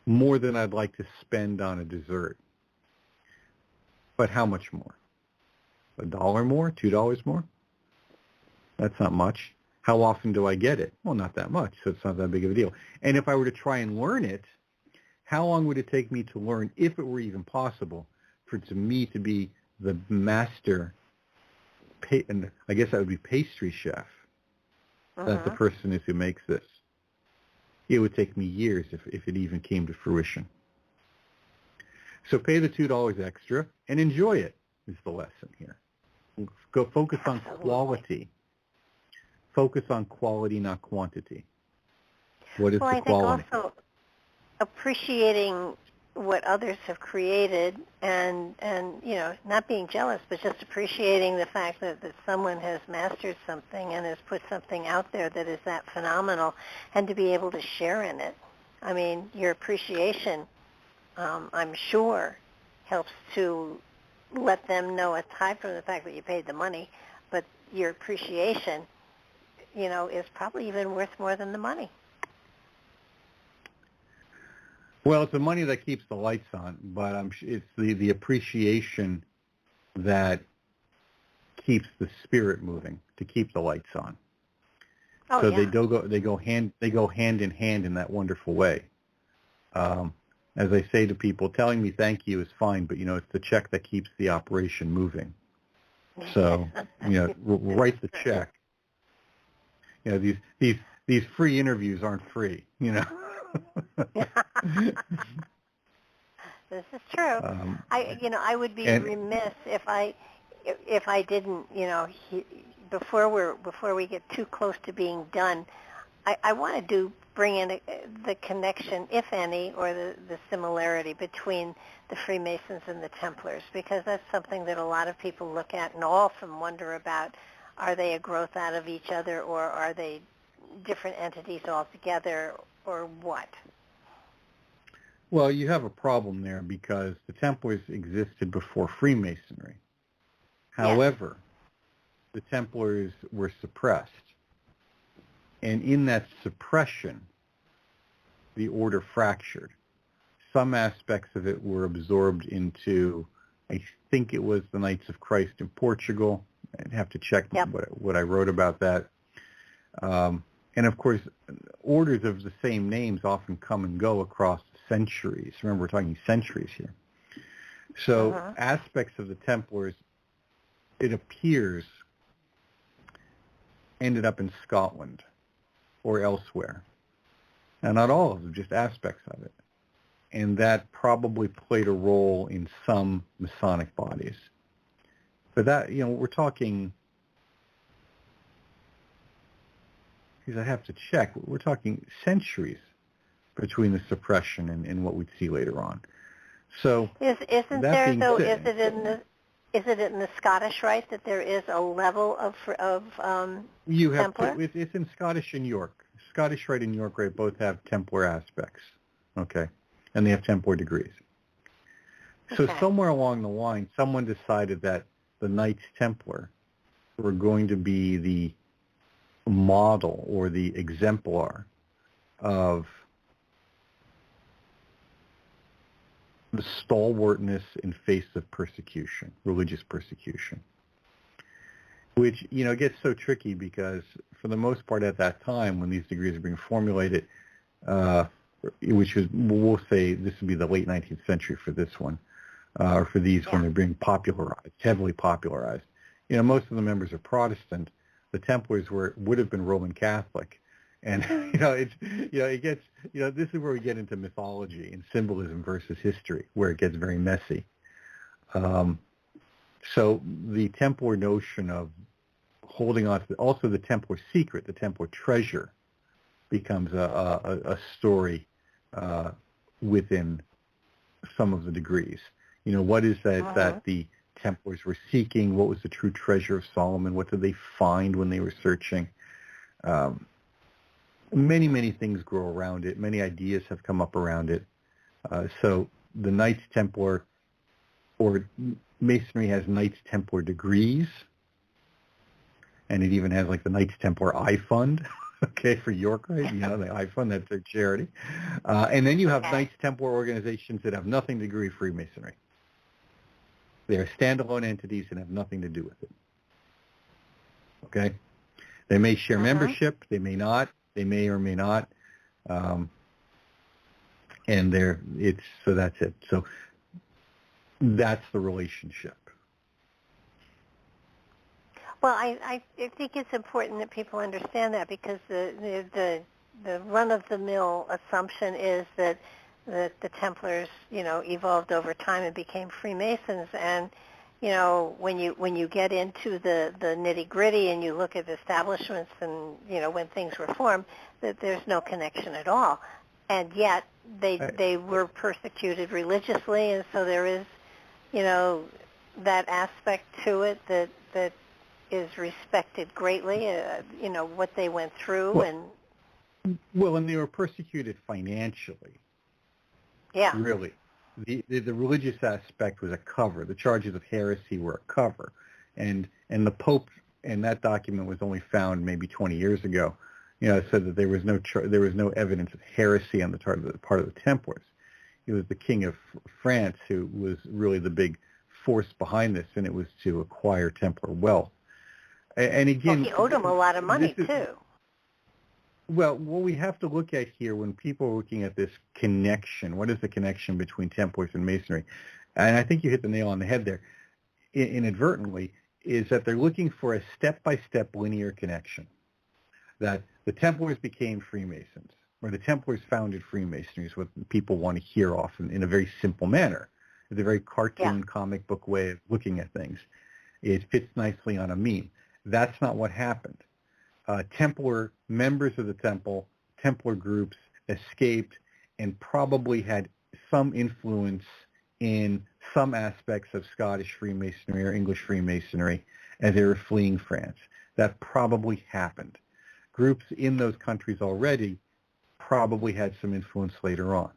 more than I'd like to spend on a dessert. But how much more? $1 more? $2 more? That's not much. How often do I get it? Well, not that much, so it's not that big of a deal. And if I were to try and learn it, how long would it take me to learn, if it were even possible, for me to be the master, and I guess I would be pastry chef, that the person is who makes this? It would take me years if it even came to fruition. So pay the $2 extra and enjoy it, is the lesson here. Go focus on quality. Focus on quality, not quantity. What is the quality? I think also appreciating what others have created, and you know, not being jealous, but just appreciating the fact that someone has mastered something and has put something out there that is that phenomenal, and to be able to share in it. I mean, your appreciation, I'm sure, helps to let them know, aside from the fact that you paid the money, but your appreciation, you know, is probably even worth more than the money. Well, it's the money that keeps the lights on, but it's the appreciation that keeps the spirit moving, to keep the lights on. Oh, so yeah. they go hand in hand in that wonderful way. As I say to people, telling me thank you is fine, but you know, it's the check that keeps the operation moving. So, you know, write the check. You know, these free interviews aren't free, you know. This is true. I would be remiss if I didn't, you know, before we get too close to being done, I want to bring in the connection, if any, or the similarity between the Freemasons and the Templars, because that's something that a lot of people look at and often wonder about. Are they a growth out of each other, or are they different entities altogether, or what? Well, you have a problem there, because the Templars existed before Freemasonry. However, the Templars were suppressed. And in that suppression, the order fractured. Some aspects of it were absorbed into, I think it was the Knights of Christ in Portugal. I'd have to check what I wrote about that. And of course, orders of the same names often come and go across centuries. Remember, we're talking centuries here. So aspects of the Templars, it appears, ended up in Scotland or elsewhere. Now, not all of them, just aspects of it. And that probably played a role in some Masonic bodies. But that, we're talking, because I have to check, we're talking centuries between the suppression and what we'd see later on. So isn't there though? Is it in the Scottish Rite that there is a level of you have Templar? It's in Scottish and York. Scottish Rite and York Rite both have Templar aspects. Okay, and they have Templar degrees. So somewhere along the line, someone decided that the Knights Templar were going to be the model or the exemplar of the stalwartness in face of persecution, religious persecution, which, gets so tricky because for the most part at that time when these degrees are being formulated, which is, we'll say this would be the late 19th century for this one, or for these when they're being popularized, heavily popularized. Most of the members are Protestant. The Templars would have been Roman Catholic. And, it gets, this is where we get into mythology and symbolism versus history, where it gets very messy. So the Templar notion of holding on to, also the Templar secret, the Templar treasure, becomes a story within some of the degrees. What is that the Templars were seeking? What was the true treasure of Solomon? What did they find when they were searching? Many, many things grow around it. Many ideas have come up around it. So the Knights Templar, or Masonry has Knights Templar degrees, and it even has like the Knights Templar I Fund, okay, for York, right? The I Fund, that's their charity. And then you have Knights Templar organizations that have nothing to do with Freemasonry. They are standalone entities and have nothing to do with it. Okay? They may share membership, they may not. They may or may not, and so that's it. So that's the relationship. Well, I think it's important that people understand that, because the run-of-the-mill assumption is that the Templars, evolved over time and became Freemasons, and when you get into the nitty-gritty and you look at establishments and, when things were formed, that there's no connection at all. And yet they were persecuted religiously, and so there is, that aspect to it that is respected greatly, what they went through. And they were persecuted financially. Yeah. Really. The religious aspect was a cover. The charges of heresy were a cover, and the Pope, and that document was only found maybe 20 years ago. Said that there was no evidence of heresy on the part of the Templars. It was the King of France who was really the big force behind this, and it was to acquire Templar wealth. And again, he owed them a lot of money too. Well, what we have to look at here when people are looking at this connection, what is the connection between Templars and Masonry? And I think you hit the nail on the head there, inadvertently, is that they're looking for a step-by-step linear connection. That the Templars became Freemasons, or the Templars founded Freemasonry, is what people want to hear often in a very simple manner. It's a very cartoon, comic book way of looking at things. It fits nicely on a meme. That's not what happened. Templar members of the Templar groups escaped and probably had some influence in some aspects of Scottish Freemasonry or English Freemasonry as they were fleeing France. That probably happened. Groups in those countries already probably had some influence later on.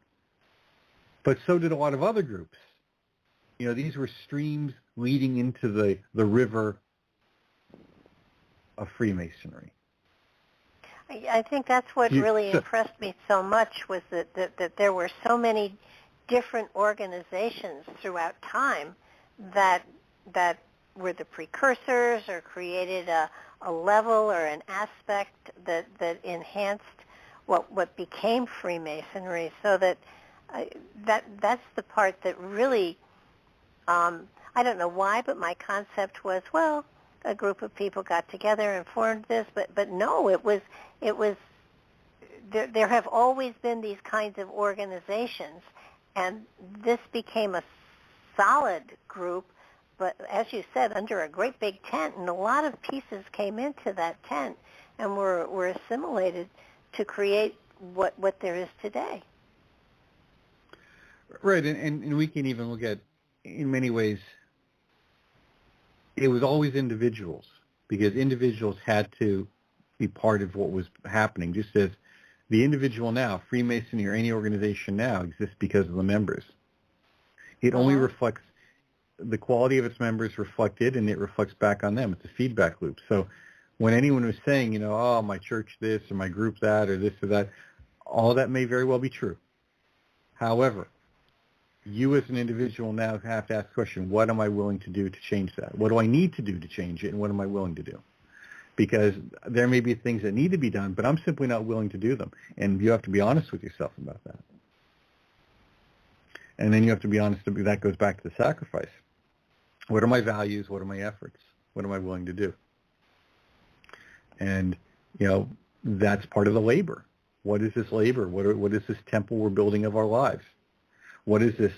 But so did a lot of other groups. These were streams leading into the river of Freemasonry. I think that's what really impressed me so much was that there were so many different organizations throughout time that were the precursors or created a level or an aspect that enhanced what became Freemasonry. So that's the part that really, I don't know why, but my concept was, well, a group of people got together and formed this, but no, it was there have always been these kinds of organizations, and this became a solid group, but as you said, under a great big tent, and a lot of pieces came into that tent and were assimilated to create what there is today. Right, and we can even look at, in many ways, it was always individuals, because individuals had to be part of what was happening, just as the individual now, Freemasonry or any organization now, exists because of the members. It only reflects the quality of its members reflected, and it reflects back on them. It's a feedback loop. So when anyone was saying, oh, my church this, or my group that, or this or that, all that may very well be true. However, you as an individual now have to ask the question, what am I willing to do to change that? What do I need to do to change it, and what am I willing to do? Because there may be things that need to be done, but I'm simply not willing to do them. And you have to be honest with yourself about that. And then you have to be honest, that goes back to the sacrifice. What are my values? What are my efforts? What am I willing to do? And, that's part of the labor. What is this labor? What is this temple we're building of our lives? What is this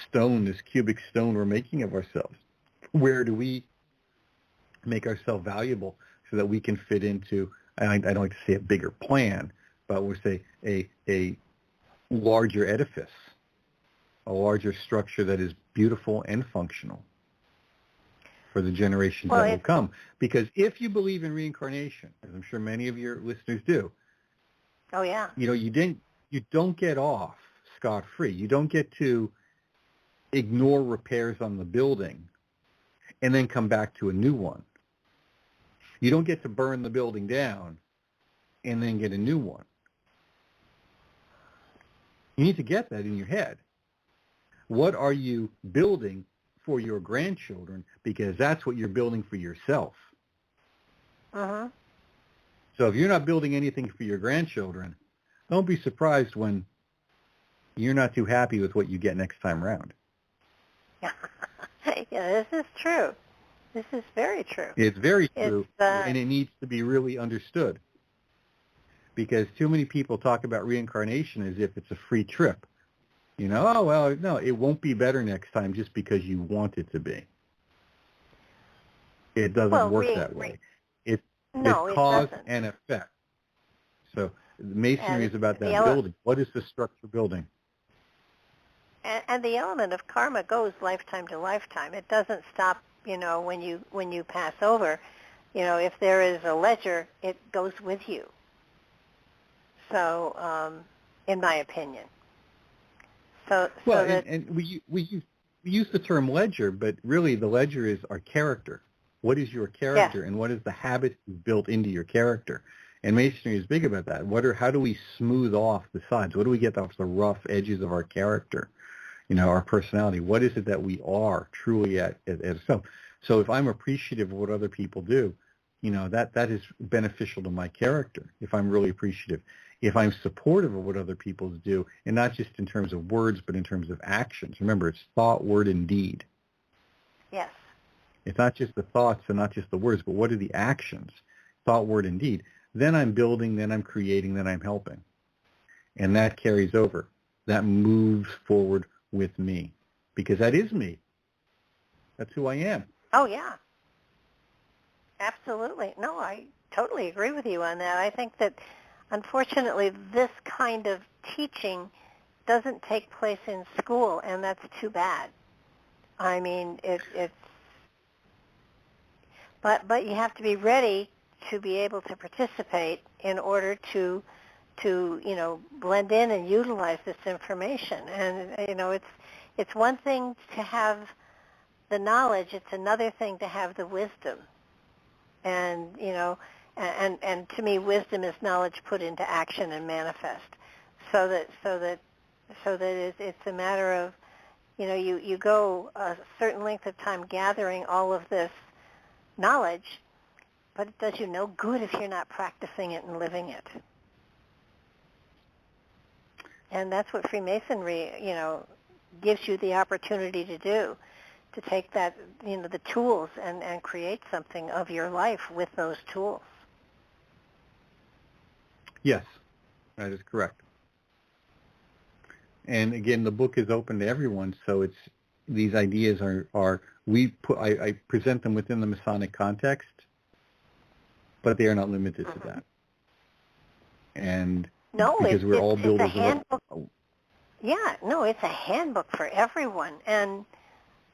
stone, this cubic stone we're making of ourselves? Where do we make ourselves valuable so that we can fit into, I don't like to say a bigger plan, but we'll say a larger edifice, a larger structure that is beautiful and functional for the generations that will come. Because if you believe in reincarnation, as I'm sure many of your listeners do, oh yeah, you don't get off scot-free. You don't get to ignore repairs on the building and then come back to a new one. You don't get to burn the building down and then get a new one. You need to get that in your head. What are you building for your grandchildren? Because that's what you're building for yourself. Uh-huh. So if you're not building anything for your grandchildren, don't be surprised when you're not too happy with what you get next time around. Yeah, this is true. This is very true. It's very true, and it needs to be really understood. Because too many people talk about reincarnation as if it's a free trip. Oh, well, no, it won't be better next time just because you want it to be. It doesn't work that way. It's cause and effect. So Masonry is about that building. What is the structure building? And the element of karma goes lifetime to lifetime. It doesn't stop, when you pass over. If there is a ledger, it goes with you. So, in my opinion. And we use the term ledger, but really the ledger is our character. What is your character, and what is the habit you've built into your character? And Masonry is big about that. How do we smooth off the sides? What do we get off the rough edges of our character? Our personality. What is it that we are truly at ourselves? So if I'm appreciative of what other people do, that is beneficial to my character, if I'm really appreciative. If I'm supportive of what other people do, and not just in terms of words, but in terms of actions. Remember, it's thought, word, and deed. Yes. It's not just the thoughts and not just the words, but what are the actions? Thought, word, and deed. Then I'm building, then I'm creating, then I'm helping. And that carries over. That moves forward with me. Because that is me. That's who I am. Oh, yeah. Absolutely. No, I totally agree with you on that. I think that, unfortunately, this kind of teaching doesn't take place in school, and that's too bad. I mean, it's... But you have to be ready to be able to participate in order to blend in and utilize this information. And, it's one thing to have the knowledge. It's another thing to have the wisdom. And, and to me, wisdom is knowledge put into action and manifest. So that it's a matter of, you go a certain length of time gathering all of this knowledge, but it does you no good if you're not practicing it and living it. And that's what Freemasonry, gives you the opportunity to do, to take that, the tools and create something of your life with those tools. Yes, that is correct. And again, the book is open to everyone, so these ideas I present them within the Masonic context, but they are not limited to that. And because we're all builders of it's a handbook for everyone, and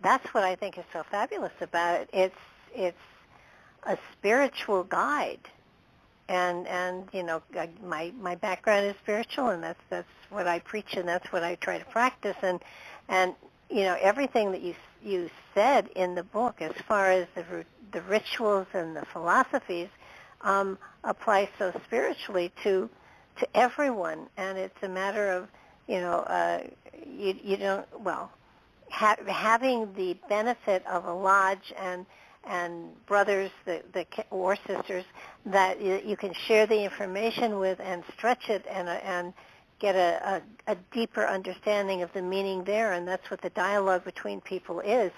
that's what I think is so fabulous about it. It's a spiritual guide, and my background is spiritual, and that's what I preach, and that's what I try to practice, and everything that you said in the book as far as the rituals and the philosophies apply so spiritually to everyone, and it's a matter of having the benefit of a lodge and brothers or sisters that you can share the information with and stretch it and get a deeper understanding of the meaning there, and that's what the dialogue between people is.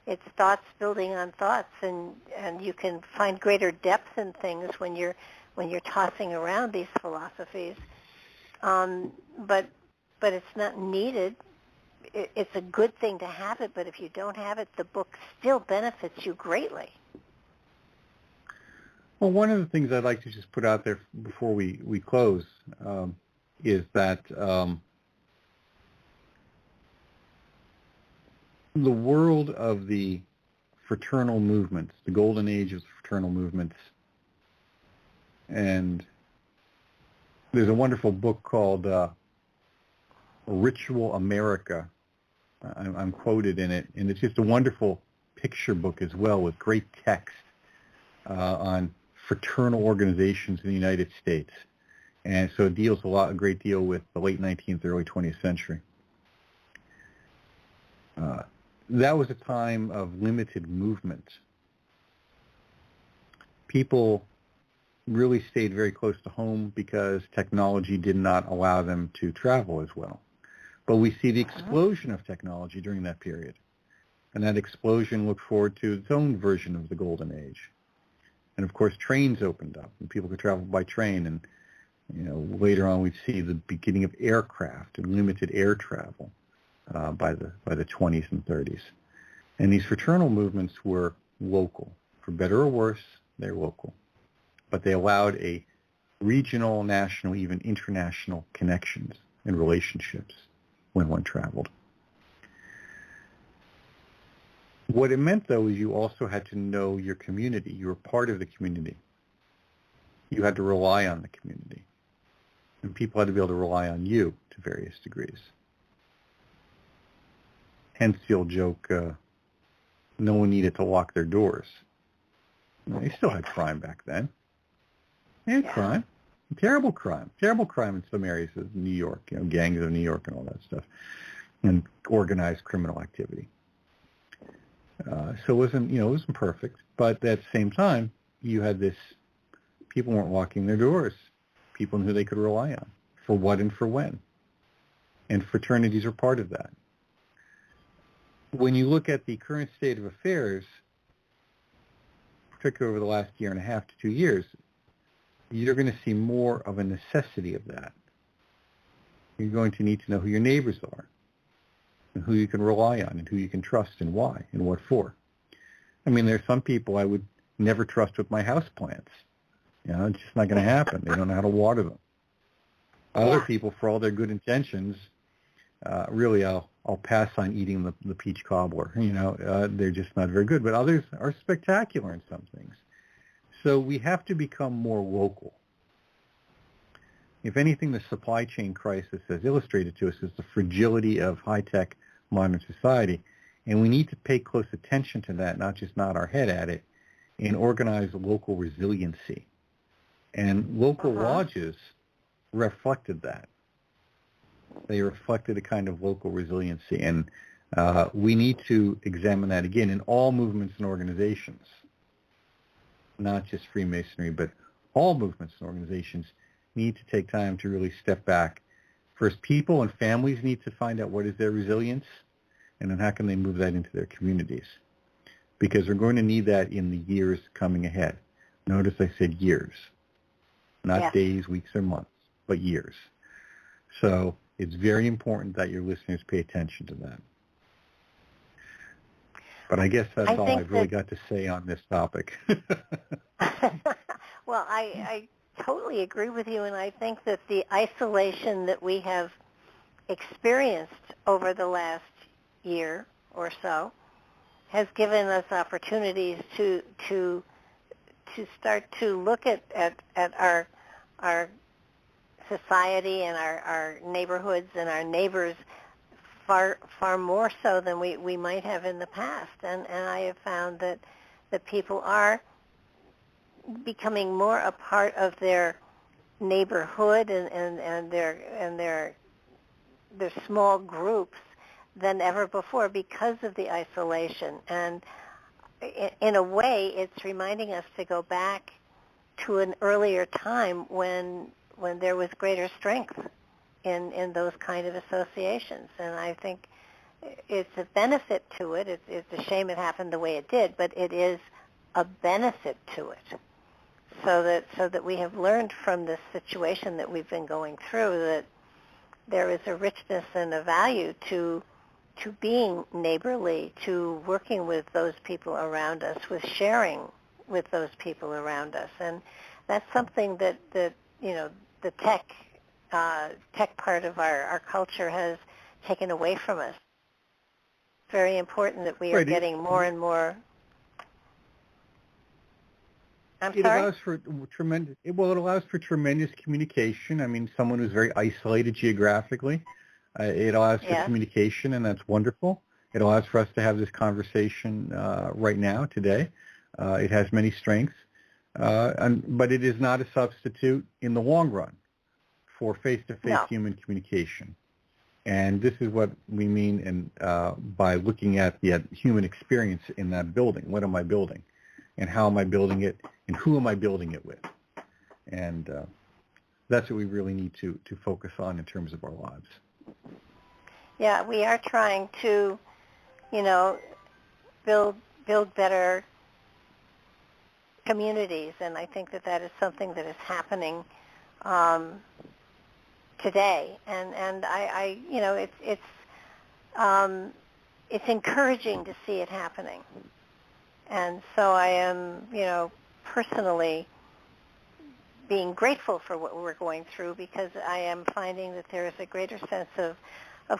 It's thoughts building on thoughts, and you can find greater depth in things when you're tossing around these philosophies. But it's not needed. It's a good thing to have it, but if you don't have it, the book still benefits you greatly. Well, one of the things I'd like to just put out there before we close is that the world of the fraternal movements, the golden age of the fraternal movements, and there's a wonderful book called Ritual America. I'm quoted in it, and it's just a wonderful picture book as well with great text on fraternal organizations in the United States. And so it deals a great deal with the late 19th, early 20th century. That was a time of limited movement. People really stayed very close to home because technology did not allow them to travel as well. But we see the explosion of technology during that period. And that explosion looked forward to its own version of the golden age. And of course, trains opened up, and people could travel by train. And later on, we'd see the beginning of aircraft and limited air travel by the 20s and 30s. And these fraternal movements were local. For better or worse, they're local. But they allowed a regional, national, even international connections and relationships when one traveled. What it meant, though, is you also had to know your community. You were part of the community. You had to rely on the community. And people had to be able to rely on you to various degrees. Hence the old joke, no one needed to lock their doors. They still had crime back then. They had crime. Terrible crime in some areas of New York, gangs of New York and all that stuff, and organized criminal activity. So it wasn't perfect, but at the same time, you had people weren't locking their doors. People knew they could rely on, for what and for when. And fraternities are part of that. When you look at the current state of affairs, particularly over the last year and a half to 2 years, you're going to see more of a necessity of that. You're going to need to know who your neighbors are, and who you can rely on, and who you can trust, and why, and what for. I mean, there's some people I would never trust with my houseplants. It's just not going to happen. They don't know how to water them. Other people, for all their good intentions, really, I'll pass on eating the peach cobbler. They're just not very good. But others are spectacular in some things. So we have to become more local. If anything, the supply chain crisis has illustrated to us is the fragility of high-tech modern society. And we need to pay close attention to that, not just nod our head at it, and organize local resiliency. And local lodges reflected that. They reflected a kind of local resiliency. And we need to examine that again in all movements and organizations, not just Freemasonry, but all movements and organizations need to take time to really step back. First, people and families need to find out what is their resilience, and then how can they move that into their communities. Because we're going to need that in the years coming ahead. Notice I said years, not days, weeks, or months, but years. So it's very important that your listeners pay attention to that. But I guess that's all I've really got to say on this topic. Well, I totally agree with you, and I think that the isolation that we have experienced over the last year or so has given us opportunities to start to look at our society and our neighborhoods and our neighbors far more so than we might have in the past. And I have found that people are becoming more a part of their neighborhood and their small groups than ever before because of the isolation. And in a way, it's reminding us to go back to an earlier time when there was greater strength in those kind of associations. And I think it's a benefit to it. It's a shame it happened the way it did, but it is a benefit to it. So that we have learned from this situation that we've been going through that there is a richness and a value to being neighborly, to working with those people around us, with sharing with those people around us. And that's something that you know, the tech part of our culture has taken away from us. It's very important that we are getting more and more. It allows for tremendous communication. I mean, someone who's very isolated geographically, it allows for communication, and that's wonderful. It allows for us to have this conversation right now, today. It has many strengths, but it is not a substitute in the long run for face-to-face human communication. And this is what we mean by looking at the human experience in that building. What am I building? And how am I building it? And who am I building it with? And that's what we really need to focus on in terms of our lives. Yeah, we are trying to, you know, build better communities, and I think that is something that is happening today. And I you know, it's encouraging to see it happening. And so I am, you know, personally being grateful for what we're going through, because I am finding that there is a greater sense of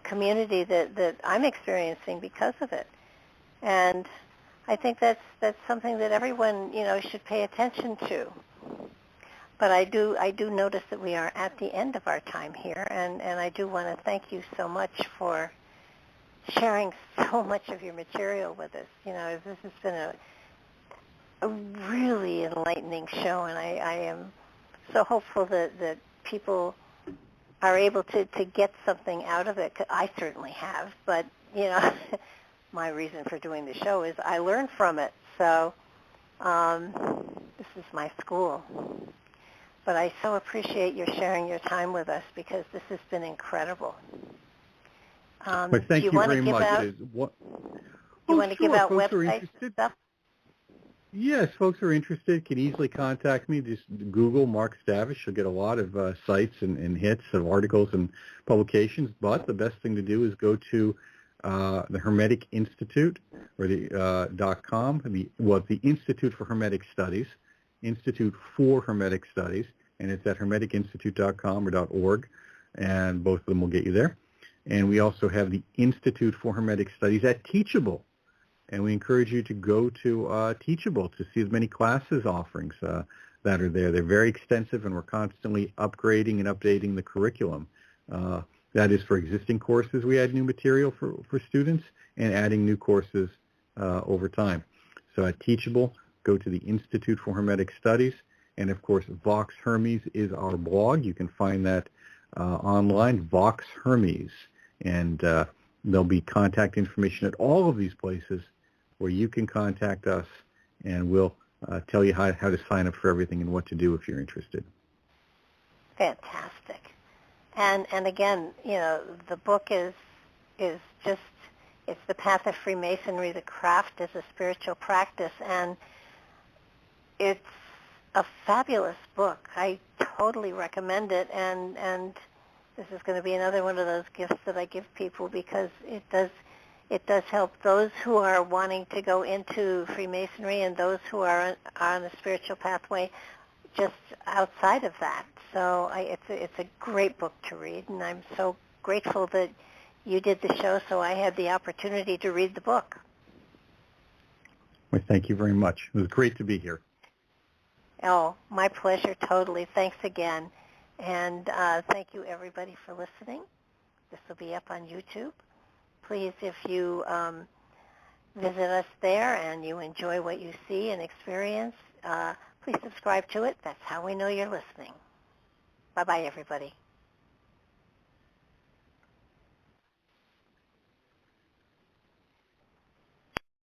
community that I'm experiencing because of it. And I think that's something that everyone, you know, should pay attention to. But I do notice that we are at the end of our time here, and I do want to thank you so much for sharing so much of your material with us. You know, this has been a really enlightening show, and I am so hopeful that people are able to get something out of it. I certainly have, but, you know, my reason for doing the show is I learn from it. So this is my school. But I so appreciate your sharing your time with us, because this has been incredible. But thank you very much. You want to give out websites and stuff? Yes, folks who are interested can easily contact me. Just Google Mark Stavish. You'll get a lot of sites and hits of articles and publications. But the best thing to do is go to the Hermetic Institute, or the .com. The Institute for Hermetic Studies, Institute for Hermetic Studies, and it's at hermeticinstitute.com or .org, and both of them will get you there. And we also have the Institute for Hermetic Studies at Teachable. And we encourage you to go to Teachable to see as many classes offerings that are there. They're very extensive, and we're constantly upgrading and updating the curriculum. That is for existing courses. We add new material for students and adding new courses over time. So at Teachable, go to the Institute for Hermetic Studies. And, of course, Vox Hermes is our blog. You can find that online, Vox Hermes. And there'll be contact information at all of these places where you can contact us, and we'll tell you how to sign up for everything and what to do if you're interested. Fantastic. And again, the book is just, it's The Path of Freemasonry, the craft as a spiritual practice, and it's a fabulous book. I totally recommend it, and this is going to be another one of those gifts that I give people, because it does help those who are wanting to go into Freemasonry and those who are on the spiritual pathway just outside of that. So it's a great book to read, and I'm so grateful that you did the show so I had the opportunity to read the book. Well, thank you very much. It was great to be here. Oh, my pleasure, totally. Thanks again. And thank you, everybody, for listening. This will be up on YouTube. Please, if you visit us there and you enjoy what you see and experience, please subscribe to it. That's how we know you're listening. Bye-bye, everybody.